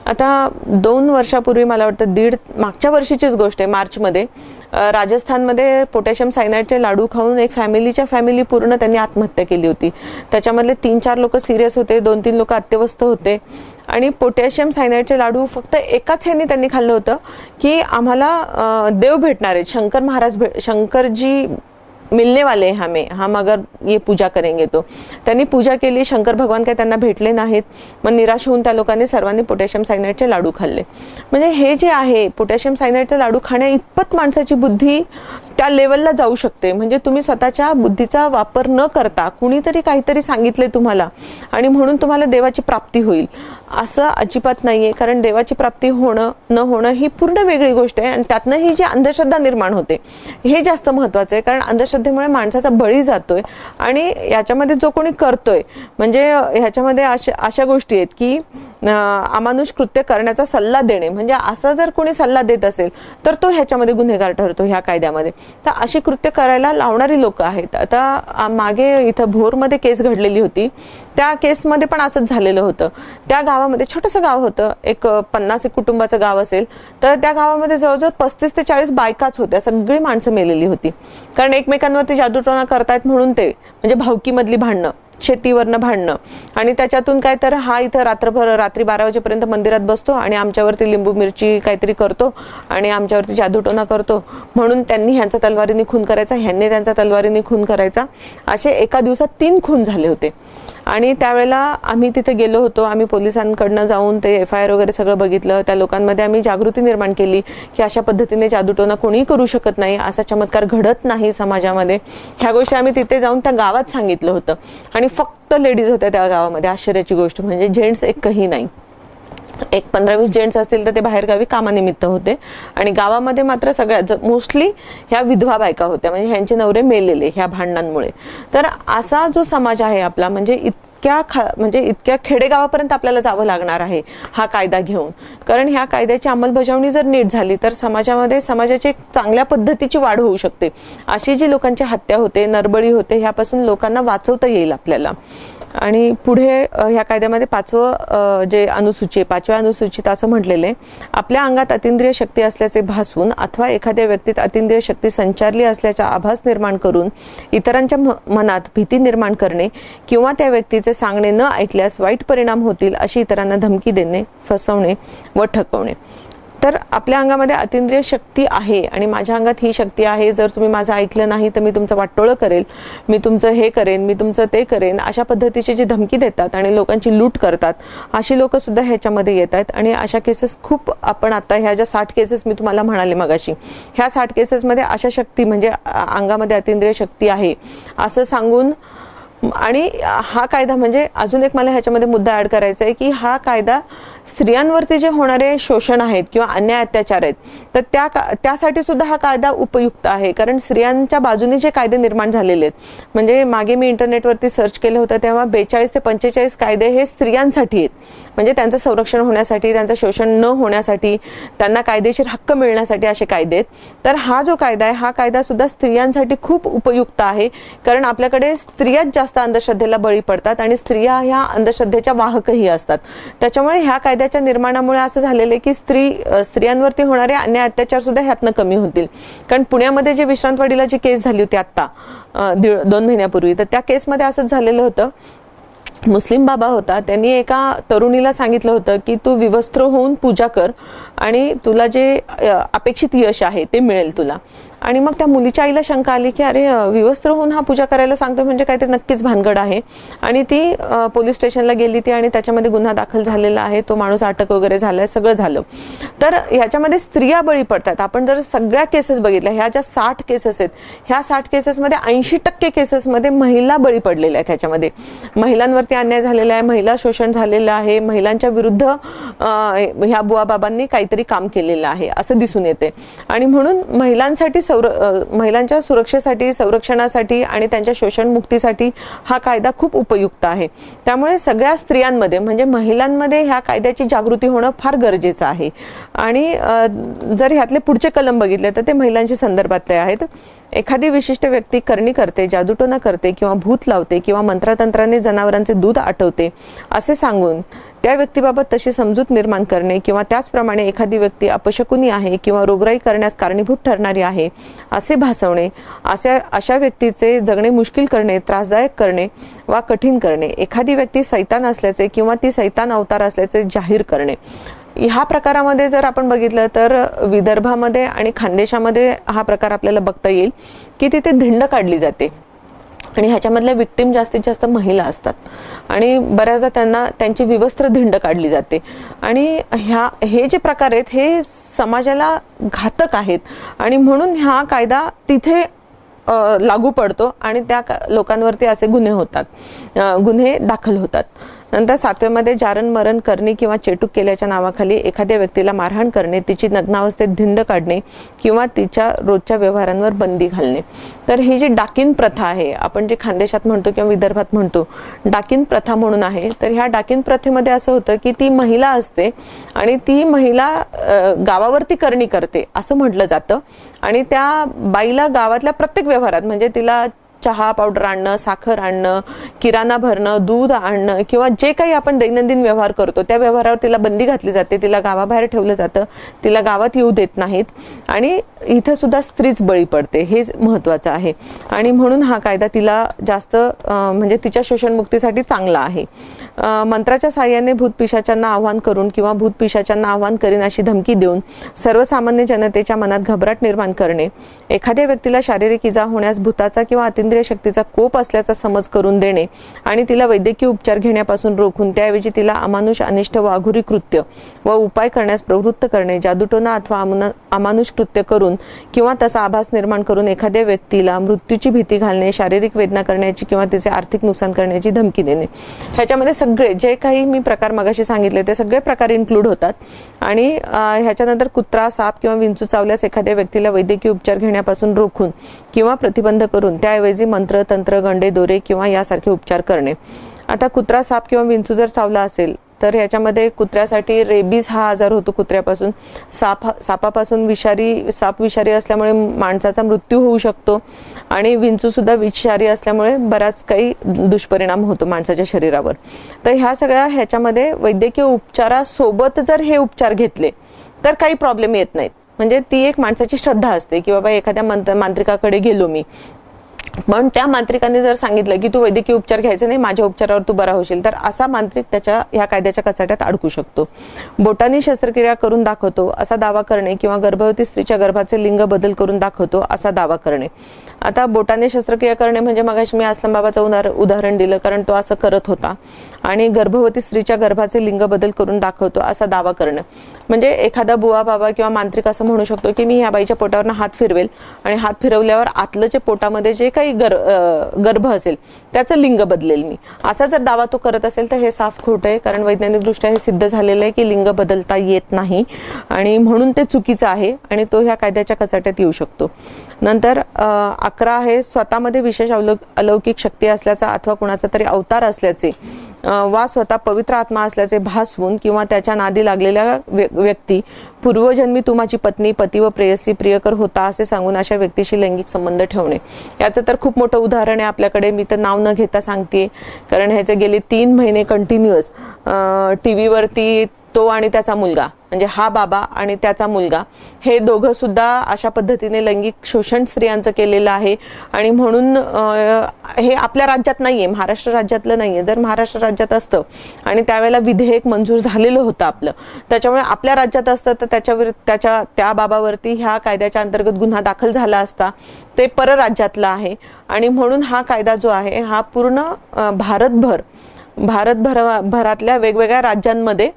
आता 2 वर्षापूर्वी, मला वाटतं मागच्या वर्षीचीच गोष्ट आहे, मार्चमध्ये राजस्थानमध्ये पोटॅशियम सायनाइडचे लाडू खाऊन एक फॅमिली पूर्ण त्यांनी आत्महत्या केली होती. त्याच्यामधले 3-4 लोक सिरियस होते, 2-3 लोक अत्यवस्थ होते. आणि पोटॅशियम सायनाइडचे लाडू फक्त एकाच ह्यांनी त्यांनी खाल्लं होतं की आम्हाला देव भेटणार आहेत, शंकर महाराज, शंकरजी मिलने वाले हम अगर ये पूजा करेंगे. तो त्यांनी पूजा केली, शंकर भगवान काही त्यांना भेटले नाहीत. मग निराश होऊन त्या लोकांनी सर्वांनी पोटॅशियम सायनाइडचे लाडू खाल्ले. म्हणजे हे जे आहे, पोटॅशियम सायनाइडचे लाडू खाण्या इतपत माणसाची बुद्धी त्या लेवलला जाऊ शकते. म्हणजे तुम्ही स्वतःच्या बुद्धीचा वापर न करता कुणीतरी काहीतरी सांगितले तुम्हाला आणि म्हणून तुम्हाला देवाची प्राप्ती होईल असं अजिबात नाहीये. कारण देवाची प्राप्ती होणं न होणं ही पूर्ण वेगळी गोष्ट आहे. आणि त्यातनं ही जी अंधश्रद्धा निर्माण होते हे जास्त महत्वाचं आहे. कारण अंधश्रद्धेमुळे माणसाचा बळी जातोय. आणि याच्यामध्ये जो कोणी करतोय, म्हणजे ह्याच्यामध्ये अशा गोष्टी आहेत की अमानुष कृत्य करण्याचा सल्ला देणे, म्हणजे असा जर कोणी सल्ला देत असेल तर तो ह्याच्यामध्ये गुन्हेगार ठरतो ह्या कायद्यामध्ये. तर अशी कृत्य करायला लावणारी लोक आहेत. आता मागे इथं भोरमध्ये केस घडलेली होती, त्या केसमध्ये पण असंच झालेलं होतं. त्या गावामध्ये, छोटंसं गाव होतं, एक 50 कुटुंबाचं गाव असेल, तर त्या गावामध्ये जवळजवळ 35 ते 40 बायकाच होत्या. सगळी माणसं मेलेली होती. कारण एकमेकांवरती जादूटोणा करतायत म्हणून, ते म्हणजे भावकीमधली भांडणं, शेतीवरनं भांडणं. आणि त्याच्यातून काय तर हा इथं रात्री 12 वाजेपर्यंत मंदिरात बसतो आणि आमच्यावरती लिंबू मिरची काहीतरी करतो आणि आमच्यावरती जादूटोना करतो म्हणून त्यांनी ह्यांचा तलवारीने खून करायचा, ह्यांनी त्यांचा तलवारीने खून करायचा. असे एका दिवसात 3 खून झाले होते. आणि त्यावेळेला आम्ही तिथे गेलो होतो. आम्ही पोलिसांकडनं जाऊन ते FIR वगैरे सगळं बघितलं. त्या लोकांमध्ये आम्ही जागृती निर्माण केली की अशा पद्धतीने जादूटोना कोणीही करू शकत नाही, असा चमत्कार घडत नाही समाजामध्ये. ह्या गोष्टी आम्ही तिथे जाऊन त्या गावात सांगितलं होतं. आणि फक्त लेडीज होत्या त्या गावामध्ये. आश्चर्याची गोष्ट म्हणजे जेंट्स एकही नाही. एक 15-20 जेंट्स असतील तर ते बाहेरगावी कामानिमित्त होते आणि गावामध्ये मात्र सगळ्यात मोस्टली ह्या विधवा बायका होत्या, म्हणजे ह्यांचे नवरे मेलेले ह्या भांडणांमुळे. तर असा जो समाज आहे आपला, म्हणजे इतक्या खेडेगावापर्यंत आपल्याला जावं लागणार आहे हा कायदा घेऊन. कारण ह्या कायद्याची अंमलबजावणी जर नीट झाली तर समाजाची एक चांगल्या पद्धतीची वाढ होऊ शकते. अशी जी लोकांची हत्या होते, नरबळी होते, ह्यापासून लोकांना वाचवता येईल आपल्याला. आणि पुढे ह्या कायद्यामध्ये 5व्या अनुसूचित असं म्हटलेलं आहे, आपल्या अंगात अतिंद्रिय शक्ती असल्याचे भासवून अथवा एखाद्या व्यक्तीत अतिंद्रिय शक्ती संचारली असल्याचा आभास निर्माण करून इतरांच्या मनात भीती निर्माण करणे किंवा त्या व्यक्तीचे सांगणे न ऐकल्यास वाईट परिणाम होतील अशी इतरांना धमकी देणे, फसवणे व ठकवणे. तर आपल्या अंगामध्ये अतिंद्रिय शक्ती आहे आणि माझ्या अंगात ही शक्ती आहे, जर तुम्ही माझं ऐकलं नाही तर मी तुमचं वाटोळं करेल, मी तुमचं हे करेन, मी तुमचं ते करेन, अशा पद्धतीची जी धमकी देतात आणि लोकांची लूट करतात, अशी लोक सुद्धा ह्याच्यामध्ये येत आहेत. आणि अशा केसेस खूप आपण आता ह्या ज्या 60 केसेस मी तुम्हाला म्हणाले मगाशी, ह्या 60 केसेसमध्ये अशा शक्ती म्हणजे अंगामध्ये अतिंद्रिय शक्ती आहे असं सांगून. आणि हा कायदा म्हणजे अजून एक मला ह्याच्यामध्ये मुद्दा ऍड करायचा आहे की हा कायदा स्त्रियांवरती जे होणारे शोषण आहेत किंवा अन्याय अत्याचार आहेत तर त्यासाठी सुद्धा हा कायदा उपयुक्त आहे. कारण स्त्रियांच्या बाजूने जे कायदे निर्माण झालेले आहेत, म्हणजे मागे मी इंटरनेटवरती सर्च केलं होतं तेव्हा 42 ते 45 कायदे हे स्त्रियांसाठी आहेत, म्हणजे त्यांचं संरक्षण होण्यासाठी, त्यांचं शोषण न होण्यासाठी, त्यांना कायदेशीर हक्क मिळण्यासाठी असे कायदे आहेत. तर हा जो कायदा आहे हा कायदा सुद्धा स्त्रियांसाठी खूप उपयुक्त आहे. कारण आपल्याकडे स्त्रियाच जास्त अंधश्रद्धेला बळी पडतात आणि स्त्रिया ह्या अंधश्रद्धेच्या वाहकही असतात. त्याच्यामुळे ह्या कायद्याच्या निर्माणामुळे असं झालेलं आहे की स्त्रियांवरती होणारे अन्याय अत्याचार सुद्धा ह्यातनं कमी होतील. कारण पुण्यामध्ये जे विश्रांतवाडीला जी केस झाली होती आता 2 महिन्यापूर्वी, तर त्या केसमध्ये असंच झालेलं होतं. मुस्लिम बाबा होता, त्यांनी एका तरुणीला सांगितलं होतं की तू विवस्त्र होऊन पूजा कर आणि तुला जे अपेक्षित यश आहे ते मिळेल तुला. आणि मग त्या मुलीच्या आईला शंका आली की अरे विवस्त्र होऊन हा पूजा करायला सांगतो म्हणजे काय ते नक्कीच भानगड आहे. आणि ती पोलीस स्टेशनला गेली ती आणि त्याच्यामध्ये गुन्हा दाखल झालेला आहे, तो माणूस अटक वगैरे झालाय, सगळं झालं. तर ह्याच्यामध्ये स्त्रिया बळी पडतात. आपण जर सगळ्या केसेस बघितल्या, ह्या ज्या 60 केसेस आहेत, ह्या 60 केसेसमध्ये 80% केसेसमध्ये महिला बळी पडलेल्या आहेत. ह्याच्यामध्ये महिलांवरती अन्याय झालेला आहे, महिला शोषण झालेलं आहे, महिलांच्या विरुद्ध ह्या बुवा बाबांनी काहीतरी काम केलेलं आहे असं दिसून येते. आणि म्हणून महिलांच्या सुरक्षेसाठी, संरक्षणासाठी आणि त्यांच्या शोषण मुक्तीसाठी हा कायदा खूप उपयुक्त आहे. त्यामुळे सगळ्या स्त्रियांमध्ये म्हणजे महिलांमध्ये ह्या कायद्याची जागृती होणं फार गरजेचं आहे. आणि जर ह्यातले पुढचे कलम बघितले तर ते महिलांशी संदर्भातले आहेत. एखादी विशिष्ट व्यक्ती करणी करते, जादूटोना करते किंवा भूत लावते किंवा मंत्रतंत्राने जनावरांचे दूध आटवते असे सांगून त्या व्यक्तीबाबत तशी समजूत निर्माण करणे किंवा त्याचप्रमाणे एखादी व्यक्ती अपशकुनी आहे किंवा रोगराई करण्यास कारणीभूत ठरणारी आहे असे भासवणे, अशा व्यक्तीचे जगणे मुश्किल करणे, त्रासदायक करणे वा कठीण करणे, एखादी व्यक्ती सैतान असल्याचे किंवा ती सैतान अवतार असल्याचे जाहीर करणे. ह्या प्रकारामध्ये जर आपण बघितलं तर विदर्भामध्ये आणि खानदेशामध्ये हा प्रकार आपल्याला बघता येईल की तिथे धिंड काढली जाते आणि ह्याच्यामधल्या विक्टिम जास्तीत जास्त महिला असतात आणि बऱ्याचदा त्यांना त्यांची विवस्त्र धिंड काढली जाते. आणि हे जे प्रकार आहेत हे समाजाला घातक आहेत आणि म्हणून हा कायदा तिथे लागू पडतो आणि त्या लोकांवरती असे गुन्हे दाखल होतात. नंतर 7व्यामध्ये जारण मरण करणे किंवा चेटूक केल्याच्या नावाखाली एखाद्या व्यक्तीला मारहाण करणे, तिची नग्नावस्थेत धिंड काढणे किंवा तिच्या रोजच्या व्यवहारांवर बंदी घालणे. तर ही जी डाकीन प्रथा आहे, आपण जे खानदेशात म्हणतो किंवा विदर्भात म्हणतो डाकीन प्रथा म्हणून आहे, तर ह्या डाकीन प्रथेमध्ये असं होतं की ती महिला असते आणि ती महिला गावावरती करणी करते असं म्हटलं जातं आणि त्या बाईला गावातल्या प्रत्येक व्यवहारात म्हणजे तिला चहा पावडर आणणं, साखर आणणं, किराणा भरणं, दूध आणणं किंवा जे काही आपण दैनंदिन व्यवहार करतो त्या व्यवहारावर तिला बंदी घातली जाते, तिला गावाबाहेर ठेवलं जातं, तिला गावात येऊ देत नाहीत आणि इथं सुद्धा स्त्रीच बळी पडते, हे महत्वाचं आहे. आणि म्हणून हा कायदा तिला जास्त म्हणजे तिच्या शोषणमुक्तीसाठी चांगला आहे. मंत्राच्या साहाय्याने भूतपिशाचांना आव्हान करून किंवा भूतपिशाचांना आव्हान करीन अशी धमकी देऊन सर्वसामान्य जनतेच्या मनात घबराट निर्माण करणे, एखाद्या व्यक्तीला शारीरिक इजा होण्यास भूताचा किंवा अतिंद्रिय अतींद्रिय शक्तीचा कोप असल्याचा समज करून देणे आणि तिला वैद्यकीय उपचार घेण्यापासून रोखून त्याऐवजी तिला अमानुष, अनिष्ट व अघोरी कृत्य व उपाय करण्यास प्रवृत्त करणे, जादूटोना अथवा अमानुष कृत्य करून किंवा तसा आभास निर्माण करून एखाद्या व्यक्तीला मृत्यूची भीती घालणे, शारीरिक वेदना करण्याची किंवा तिचे आर्थिक नुकसान करण्याची धमकी देणे. ह्याच्यामध्ये सगळे जे काही मी प्रकार मगाशी सांगितले ते सगळे प्रकार इन्क्लूड होतात. आणि ह्याच्यानंतर कुत्रा, साप किंवा विंचू चावल्यास एखाद्या व्यक्तीला वैद्यकीय उपचार घेण्यापासून रोखून किंवा प्रतिबंध करून त्याऐवजी मंत्र, तंत्र, गंडे, दोरे किंवा यासारखे उपचार करणे. आता कुत्रा, साप किंवा विंचू जर चावला असेल तर याच्यामध्ये कुत्र्यासाठी रेबीज हा आजार होतो कुत्र्यापासून. सापापासून साप विषारी असल्यामुळे माणसाचा मृत्यू होऊ शकतो आणि विंचू सुद्धा विषारी असल्यामुळे बराच काही दुष्परिणाम होतो माणसाच्या शरीरावर. तर ह्या सगळ्या ह्याच्यामध्ये वैद्यकीय उपचारासोबत जर हे उपचार घेतले तर काही प्रॉब्लेम येत नाहीत. म्हणजे ती एक माणसाची श्रद्धा असते की बाबा एखाद्या मांत्रिकाकडे गेलो मी, पण त्या मांत्रिकाने जर सांगितलं की तू वैद्यकीय उपचार घ्यायचे नाही, माझ्या उपचारावर तू बरा होशील, तर असा मांत्रिक त्याच्या ह्या कायद्याच्या कचाट्यात अडकू शकतो. बोटांनी शस्त्रक्रिया करून दाखवतो असा दावा करणे किंवा गर्भवती स्त्रीच्या गर्भाचे लिंग बदल करून दाखवतो असा दावा करणे. आता बोटाने शस्त्रक्रिया करणे म्हणजे मगाशी मी अस्लम बाबाचं उदाहरण दिलं, कारण तो असं करत होता. आणि गर्भवती स्त्रीच्या गर्भाचे लिंग बदल करून दाखवतो असा दावा करणं म्हणजे एखादा बुवा बाबा किंवा मांत्रिक असं म्हणू शकतो की मी ह्या बाईच्या पोटावरनं हात फिरवेल आणि हात फिरवल्यावर आतलं जे पोटामध्ये जे काही गर्भ असेल त्याचं लिंग बदलेल मी, असा जर दावा तो करत असेल तर हे साफ खोटं आहे. कारण वैज्ञानिकदृष्ट्या हे सिद्ध झालेलं आहे की लिंग बदलता येत नाही आणि म्हणून ते चुकीचं आहे आणि तो ह्या कायद्याच्या कचाट्यात येऊ शकतो. नंतर 11 आहे, स्वतःमध्ये विशेष अलौकिक शक्ती असल्याचा अथवा कुणाचा तरी अवतार असल्याचे वा स्वतः पवित्र आत्मा असल्याचे भासवून किंवा त्याच्या नादी लागलेल्या व्यक्ती पूर्वजन्मी तू माझी पत्नी, पती व प्रेयसी, प्रियकर होता असे सांगून अशा व्यक्तीशी लैंगिक संबंध ठेवणे. याचं तर खूप मोठं उदाहरण आहे आपल्याकडे. मी तर नाव न घेता सांगते, कारण ह्याचे गेले 3 महिने कंटिन्युअस टीव्हीवरती तो आणि त्याचा मुलगा म्हणजे हा बाबा आणि त्याचा मुलगा हे दोघं सुद्धा अशा पद्धतीने लैंगिक शोषण स्त्रियांचं केलेलं आहे. आणि म्हणून हे आपल्या राज्यात नाहीये, महाराष्ट्र राज्यातलं नाहीये. जर महाराष्ट्र राज्यात असतं आणि त्यावेळेला विधेयक मंजूर झालेलं होतं आपलं, त्याच्यामुळे आपल्या राज्यात असतं तर त्या बाबावरती ह्या कायद्याच्या अंतर्गत गुन्हा दाखल झाला असता. ते परराज्यातला आहे आणि म्हणून हा कायदा जो आहे हा पूर्ण भारतभरातल्या वेगवेगळ्या राज्यांमध्ये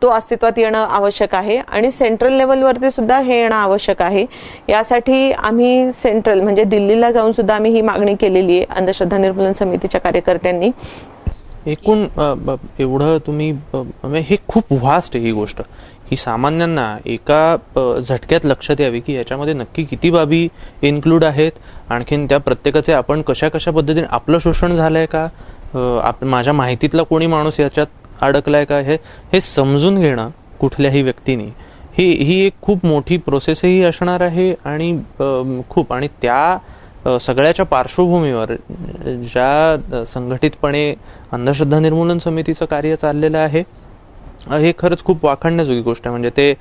तो अस्तित्वात येणं आवश्यक आहे आणि सेंट्रल लेवलवरती सुद्धा हे येणं आवश्यक आहे. यासाठी आम्ही सेंट्रल म्हणजे दिल्लीला जाऊन सुद्धा आम्ही ही मागणी केलेली आहे अंधश्रद्धा निर्मूलन समितीच्या कार्यकर्त्यांनी. एकूण एवढं तुम्ही हे खूप व्हास्ट आहे ही गोष्ट, ही सामान्यांना एका झटक्यात लक्षात यावी की याच्यामध्ये नक्की किती बाबी इन्क्लूड आहेत, आणखीन त्या प्रत्येकाचे आपण कशा पद्धतीने आपलं शोषण झालंय का, माझ्या माहितीतला कोणी माणूस याच्यात अडकलाय का, हे समजून घेणं कुठल्याही व्यक्तीने ही एक खूप मोठी प्रोसेसही असणार आहे. आणि त्या सगळ्याच्या पार्श्वभूमीवर ज्या संघटितपणे अंधश्रद्धा निर्मूलन समितीचं कार्य चाललेलं आहे हे खरंच खूप वाखाणण्याजोगी गोष्ट आहे. म्हणजे ते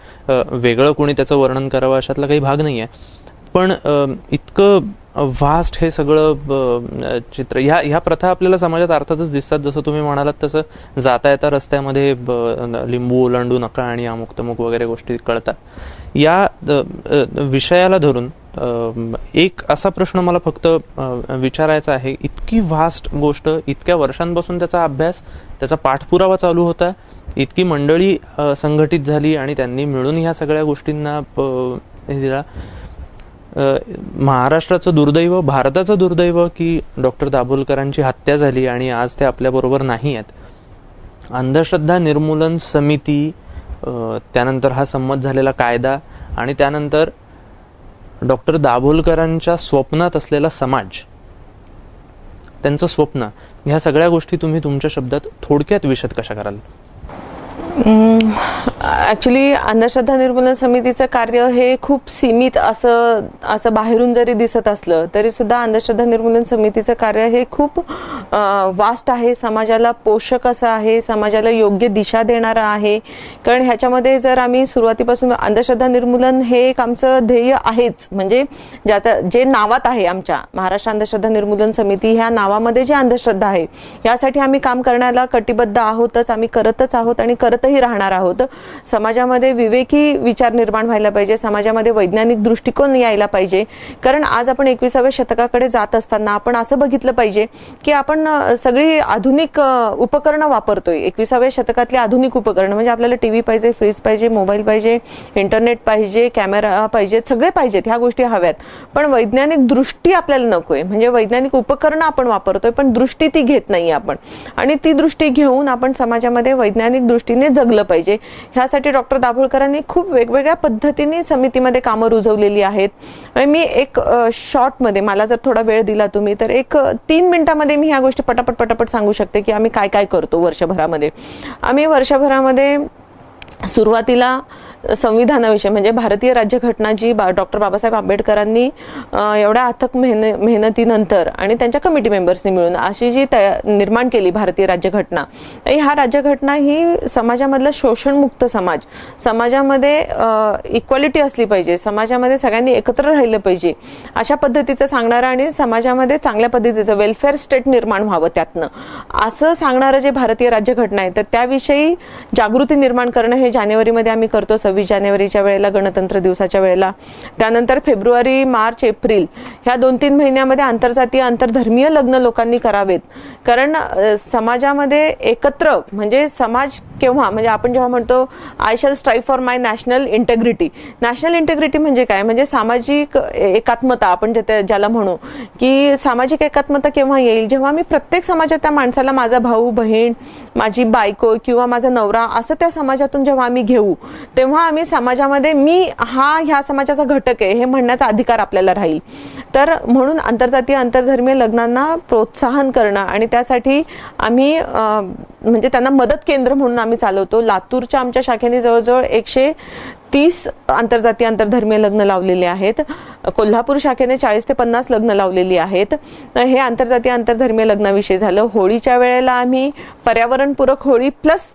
वेगळं कोणी त्याचं वर्णन करावं अशातला काही भाग नाही आहे. पण इतकं व्हास्ट हे सगळं चित्र, ह्या प्रथा आपल्याला समाजात अर्थातच दिसतात. जसं तुम्ही म्हणालात तसं जाता येता रस्त्यामध्ये लिंबू ओलांडू नका आणि अमुक तमुक वगैरे गोष्टी कळतात. या विषयाला धरून एक असा प्रश्न मला फक्त विचारायचा आहे. इतकी व्हास्ट गोष्ट, इतक्या वर्षांपासून त्याचा अभ्यास, त्याचा पाठपुरावा चालू होता, इतकी मंडळी संघटित झाली आणि त्यांनी मिळून ह्या सगळ्या गोष्टींना हे दिला. महाराष्ट्राचं दुर्दैव, भारताचं दुर्दैव की डॉक्टर दाभोलकरांची हत्या झाली आणि आज ते आपल्याबरोबर नाही आहेत. अंधश्रद्धा निर्मूलन समिती, त्यानंतर हा संमत झालेला कायदा आणि त्यानंतर डॉक्टर दाभोलकरांच्या स्वप्नात असलेला समाज, त्यांचं स्वप्न, ह्या सगळ्या गोष्टी तुम्ही तुमच्या शब्दात थोडक्यात विशद कशा कराल? ऍक्च्युली अंधश्रद्धा निर्मूलन समितीचं कार्य हे खूप सीमित असं बाहेरून जरी दिसत असलं तरी सुद्धा अंधश्रद्धा निर्मूलन समितीचं कार्य हे खूप वास्ट आहे, समाजाला पोषक असं आहे, समाजाला योग्य दिशा देणारं आहे. कारण ह्याच्यामध्ये जर आम्ही सुरुवातीपासून अंधश्रद्धा निर्मूलन हे एक आमचं ध्येय आहेच, म्हणजे जे नावात आहे आमच्या महाराष्ट्र अंधश्रद्धा निर्मूलन समिती, ह्या नावामध्ये जे अंधश्रद्धा आहे यासाठी आम्ही काम करण्याला कटिबद्ध आहोतच, आम्ही करतच आहोत आणि करत चालतही राहणार आहोत. समाजामध्ये विवेकी विचार निर्माण व्हायला पाहिजे, समाजामध्ये वैज्ञानिक दृष्टिकोन यायला पाहिजे. कारण आज आपण 21व्या शतकाकडे जात असताना आपण असं बघितलं पाहिजे की आपण सगळी आधुनिक उपकरणं वापरतोय. 21व्या शतकातली आधुनिक उपकरणं म्हणजे आपल्याला टीव्ही पाहिजे, फ्रीज पाहिजे, मोबाईल पाहिजे, इंटरनेट पाहिजे, कॅमेरा पाहिजे, सगळे पाहिजेत, ह्या गोष्टी हव्यात. पण वैज्ञानिक दृष्टी आपल्याला नकोय. म्हणजे वैज्ञानिक उपकरणं आपण वापरतोय पण दृष्टी ती घेत नाही आपण, आणि ती दृष्टी घेऊन आपण समाजामध्ये वैज्ञानिक दृष्टीने जगलं पाहिजे. ह्यासाठी डॉक्टर दाभोळकरांनी खूप वेगवेगळ्या पद्धतीने समितीमध्ये कामं रुजवलेली आहेत. मी एक शॉर्टमध्ये, मला जर थोडा वेळ दिला तुम्ही तर एक 3 मिनिटांमध्ये मी ह्या गोष्टी पटापट सांगू शकते की आम्ही काय काय करतो वर्षभरामध्ये. आम्ही वर्षभरामध्ये सुरुवातीला संविधानाविषयी म्हणजे भारतीय राज्यघटना जी डॉक्टर बाबासाहेब आंबेडकरांनी एवढ्या अथक मेहनतीनंतर आणि त्यांच्या कमिटी मेंबर्सनी मिळून अशी जी निर्माण केली भारतीय राज्यघटना, ह्या राज्यघटना ही समाजामधला शोषणमुक्त समाज, समाजामध्ये इक्वालिटी असली पाहिजे, समाजामध्ये सगळ्यांनी एकत्र राहिलं पाहिजे अशा पद्धतीचं सांगणारं आणि समाजामध्ये चांगल्या पद्धतीचं वेलफेअर स्टेट निर्माण व्हावं त्यातनं असं सांगणारं जे भारतीय राज्यघटना आहे, तर त्याविषयी जागृती निर्माण करणं हे जानेवारीमध्ये आम्ही करतो. 26 जानेवारीच्या वेळेला, गणतंत्र दिवसाच्या वेळेला. त्यानंतर फेब्रुवारी, मार्च, एप्रिल ह्या 2-3 महिन्यामध्ये आंतरजातीय आंतरधर्मीय लग्न लोकांनी करावेत. कारण समाजामध्ये एकत्र म्हणजे समाज केव्हा, म्हणजे आपण जेव्हा म्हणतो I shall strive for my national integrity. National integrity म्हणजे काय, म्हणजे सामाजिक एकात्मता आपण ज्याला म्हणू, की सामाजिक एकात्मता केव्हा येईल, जेव्हा मी प्रत्येक समाजाच्या माणसाला माझा भाऊ, बहीण, माझी बायको किंवा माझा नवरा असं त्या समाजातून जेव्हा आम्ही घेऊ, तेव्हा आम्ही समाजामध्ये मी ह्या समाजाचा घटक आहे हे म्हणण्याचा अधिकार आपल्याला राहील. तर म्हणून आंतरजातीय आंतरधर्मीय लग्नांना प्रोत्साहन करणं आणि त्यासाठी आम्ही म्हणजे त्यांना मदत केंद्र म्हणून आम्ही चालवतो. लातूरच्या आमच्या शाखेने जवळजवळ 130 आंतरजातीय आंतरधर्मीय लग्न लावलेले आहेत. कोल्हापूर शाखेने 40 ते 50 लग्न लावलेली आहेत. हे आंतरजातीय आंतरधर्मीय लग्नाविषयी झालं. होळीच्या वेळेला आम्ही पर्यावरणपूरक होळी प्लस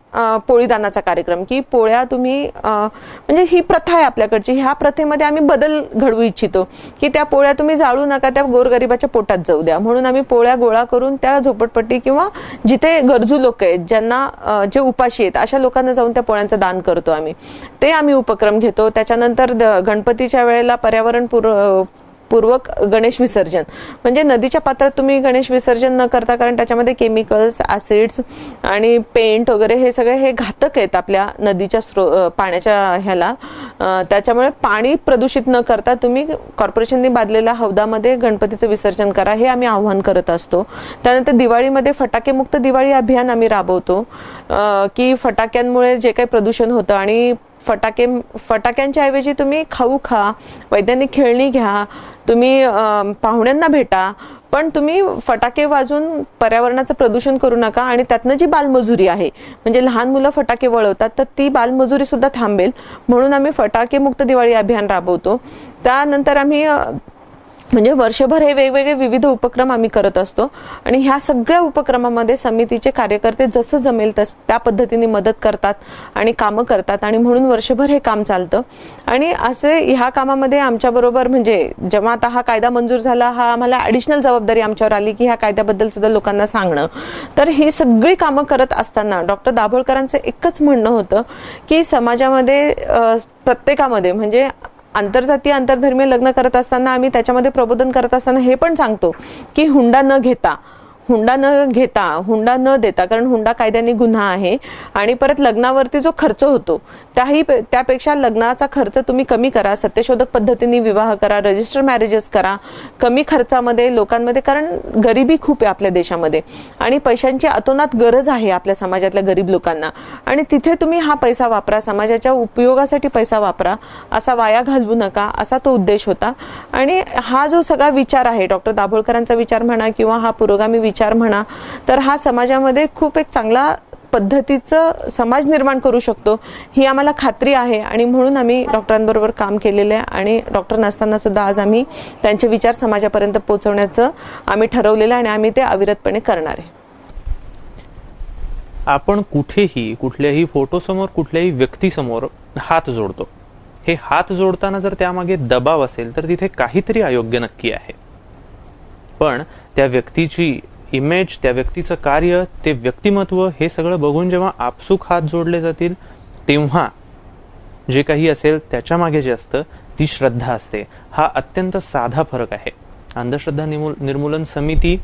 पोळीदानाचा कार्यक्रम, की पोळ्या तुम्ही म्हणजे ही प्रथा आहे आपल्याकडची, ह्या प्रथेमध्ये आम्ही बदल घडवू इच्छितो की त्या पोळ्या तुम्ही जाळू नका, त्या गोरगरिबाच्या पोटात जाऊ द्या. म्हणून आम्ही पोळ्या गोळा करून त्या झोपडपट्टी किंवा जिथे गरजू लोक आहेत, ज्यांना जे उपाशी आहेत अशा लोकांना जाऊन त्या पोळ्यांचं दान करतो आम्ही. ते आम्ही उपक्रम घेतो. त्याच्यानंतर गणपतीच्या वेळेला पर्यावरणपूर्वक गणेश विसर्जन, म्हणजे नदीच्या पात्रात तुम्ही गणेश विसर्जन न करता, कारण त्याच्यामध्ये केमिकल्स, ऍसिड्स आणि पेंट वगैरे हे सगळे हे घातक आहेत आपल्या नदीच्या पाण्याच्या ह्याला. त्याच्यामुळे पाणी प्रदूषित न करता तुम्ही कॉर्पोरेशनने बांधलेल्या हौदामध्ये गणपतीचं विसर्जन करा, हे आम्ही आव्हान करत असतो. त्यानंतर दिवाळीमध्ये फटाके मुक्त दिवाळी अभियान आम्ही राबवतो, की फटाक्यांमुळे जे काही प्रदूषण होतं आणि फटाक्यांच्या ऐवजी तुम्ही खाऊ खा, वैज्ञानिक खेळणी घ्या, तुम्ही पाहुण्यांना भेटा, पण तुम्ही फटाके वाजून पर्यावरणाचं प्रदूषण करू नका. आणि त्यातनं जी बालमजुरी आहे, म्हणजे लहान मुलं फटाके वळवतात, तर ती बालमजुरी सुद्धा थांबेल म्हणून आम्ही फटाके मुक्त दिवाळी अभियान राबवतो. त्यानंतर आम्ही म्हणजे वर्षभर हे वेगवेगळे विविध उपक्रम आम्ही करत असतो. आणि ह्या सगळ्या उपक्रमामध्ये समितीचे कार्यकर्ते जसं जमेल त्या पद्धतीने मदत करतात आणि कामं करतात, आणि म्हणून वर्षभर हे काम चालतं. आणि असे ह्या कामामध्ये आमच्याबरोबर म्हणजे जेव्हा आता हा कायदा मंजूर झाला, हा आम्हाला ॲडिशनल जबाबदारी आमच्यावर आली की ह्या कायद्याबद्दल सुद्धा लोकांना सांगणं. तर ही सगळी कामं करत असताना डॉक्टर दाभोळकरांचं एकच म्हणणं होतं की समाजामध्ये प्रत्येकामध्ये म्हणजे आंतरजातीय आंतरधर्मीय लग्न करत असताना आम्ही त्याच्यामध्ये प्रबोधन करत असताना हे पण सांगतो की हुंडा न देता, कारण हुंडा कायद्याने गुन्हा आहे. आणि परत लग्नावरती जो खर्च होतो त्यापेक्षा लग्नाचा खर्च तुम्ही कमी करा, सत्यशोधक पद्धतीने विवाह करा, रजिस्टर मॅरेजेस करा, कमी खर्चामध्ये लोकांमध्ये, कारण गरिबी खूप आहे आपल्या देशामध्ये आणि पैशांची अतोनात गरज आहे आपल्या समाजातल्या गरीब लोकांना. आणि तिथे तुम्ही हा पैसा वापरा, समाजाच्या उपयोगासाठी पैसा वापरा, असा वाया घालवू नका, असा तो उद्देश होता. आणि हा जो सगळा विचार आहे, डॉक्टर दाभोळकरांचा विचार म्हणा किंवा हा पुरोगामी विचार म्हणा, तर हा समाजामध्ये खूप एक चांगला पद्धतीचं समाज निर्माण करू शकतो ही आम्हाला खात्री आहे. आणि म्हणून आम्ही डॉक्टरांबरोबर काम केलेलं आहे आणि डॉक्टर नसताना सुद्धा आज आम्ही त्यांचे विचार समाजापर्यंत पोहोचवण्याचं आम्ही ठरवलेलं आहे आणि आम्ही ते अविरतपणे करणार आहे. आपण कुठल्याही फोटोसमोर, कुठल्याही व्यक्तीसमोर हात जोडतो. हे हात जोडताना जर त्यामागे दबाव असेल तर तिथे काहीतरी अयोग्य नक्की आहे. पण त्या व्यक्तीची इमेज, त्या व्यक्तीचं कार्य, ते व्यक्तिमत्व, हे सगळं बघून जेव्हा आपसूक हात जोडले जातील तेव्हा जे काही असेल त्याच्या मागे जे असतं ती श्रद्धा असते. हा अत्यंत साधा फरक आहे. अंधश्रद्धा निर्मूलन समिती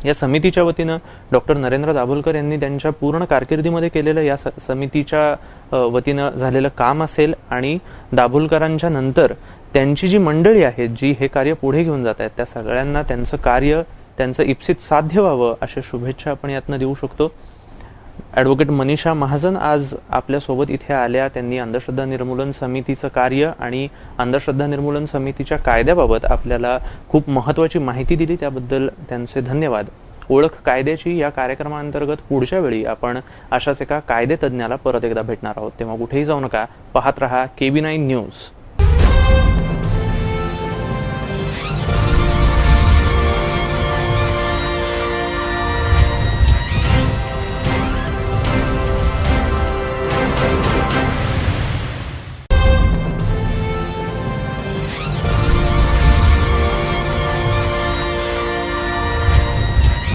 या समितीच्या वतीनं डॉक्टर नरेंद्र दाभोलकर यांनी त्यांच्या पूर्ण कारकिर्दीमध्ये केलेलं या समितीच्या वतीनं झालेलं काम असेल आणि दाभोलकरांच्या नंतर त्यांची जी मंडळी आहेत जी हे कार्य पुढे घेऊन जात आहेत त्या सगळ्यांना त्यांचं कार्य, त्यांचं इप्सित साध्य व्हावं अशा शुभेच्छा आपण यातनं देऊ शकतो. ॲडव्होकेट मनीषा महाजन आज आपल्यासोबत इथे आल्या. त्यांनी अंधश्रद्धा निर्मूलन समितीचं कार्य आणि अंधश्रद्धा निर्मूलन समितीच्या कायद्याबाबत आपल्याला खूप महत्त्वाची माहिती दिली. त्याबद्दल त्यांचे धन्यवाद. ओळख कायद्याची या कार्यक्रमाअंतर्गत पुढच्या वेळी आपण अशाच एका कायदेतज्ञाला परत एकदा भेटणार आहोत. तेव्हा कुठेही जाऊ नका, पाहत रहा KB9 न्यूज.